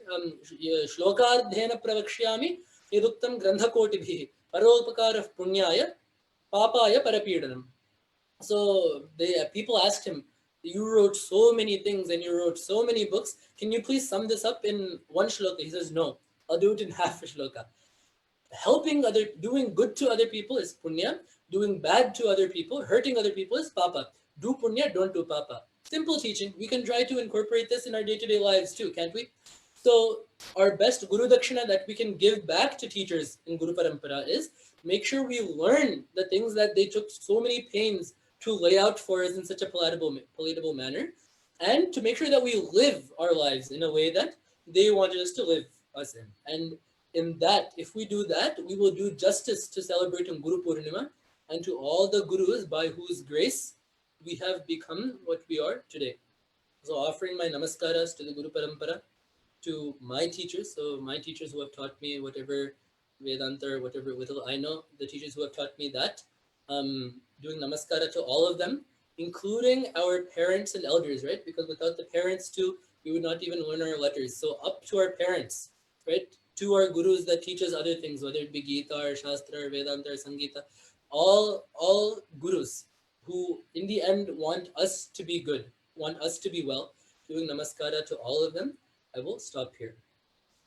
Shlokardhena pravakshyami yaduktam grandhakotibhi paropakara punyaya papaya parapidanam. So people asked him, you wrote so many things and you wrote so many books. Can you please sum this up in one shloka? He says, no, I'll do it in half a shloka. Doing good to other people is punya. Doing bad to other people, hurting other people is papa. Do punya, don't do papa. Simple teaching. We can try to incorporate this in our day-to-day lives too, can't we? So our best Guru Dakshina that we can give back to teachers in Guru Parampara is make sure we learn the things that they took so many pains to lay out for us in such a palatable manner, and to make sure that we live our lives in a way that they wanted us to live us in. And in that, if we do that, we will do justice to celebrating Guru Purnima and to all the Gurus by whose grace we have become what we are today. So offering my namaskaras to the Guru Parampara, to my teachers, so my teachers who have taught me whatever Vedanta or whatever little I know, the teachers who have taught me that, doing namaskara to all of them, including our parents and elders, right? Because without the parents too, we would not even learn our letters. So up to our parents, right? To our gurus that teach us other things, whether it be Gita or Shastra or Vedanta or Sangita, all gurus who in the end want us to be good, want us to be well, doing namaskara to all of them. I will stop here.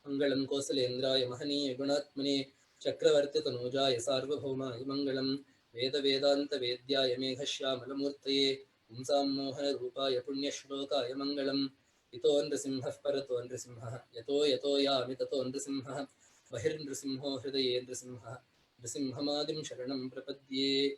Mangalam Kosalendraya Mahani Gunatmani Chakravarti Tanujaya Sarvabhauma Mangalam Veda Vedanta Vedyaya Meghashya Malamurtaye Umsam Mohana Rupaya Punyashlokaya Mangalam Ito Nrasimha Parato Nrasimha Yato Yamitato Nrasimha Bahir Nrasimho Hridaye Nrasimha Nrasimhamadim Sharanam Prapadye.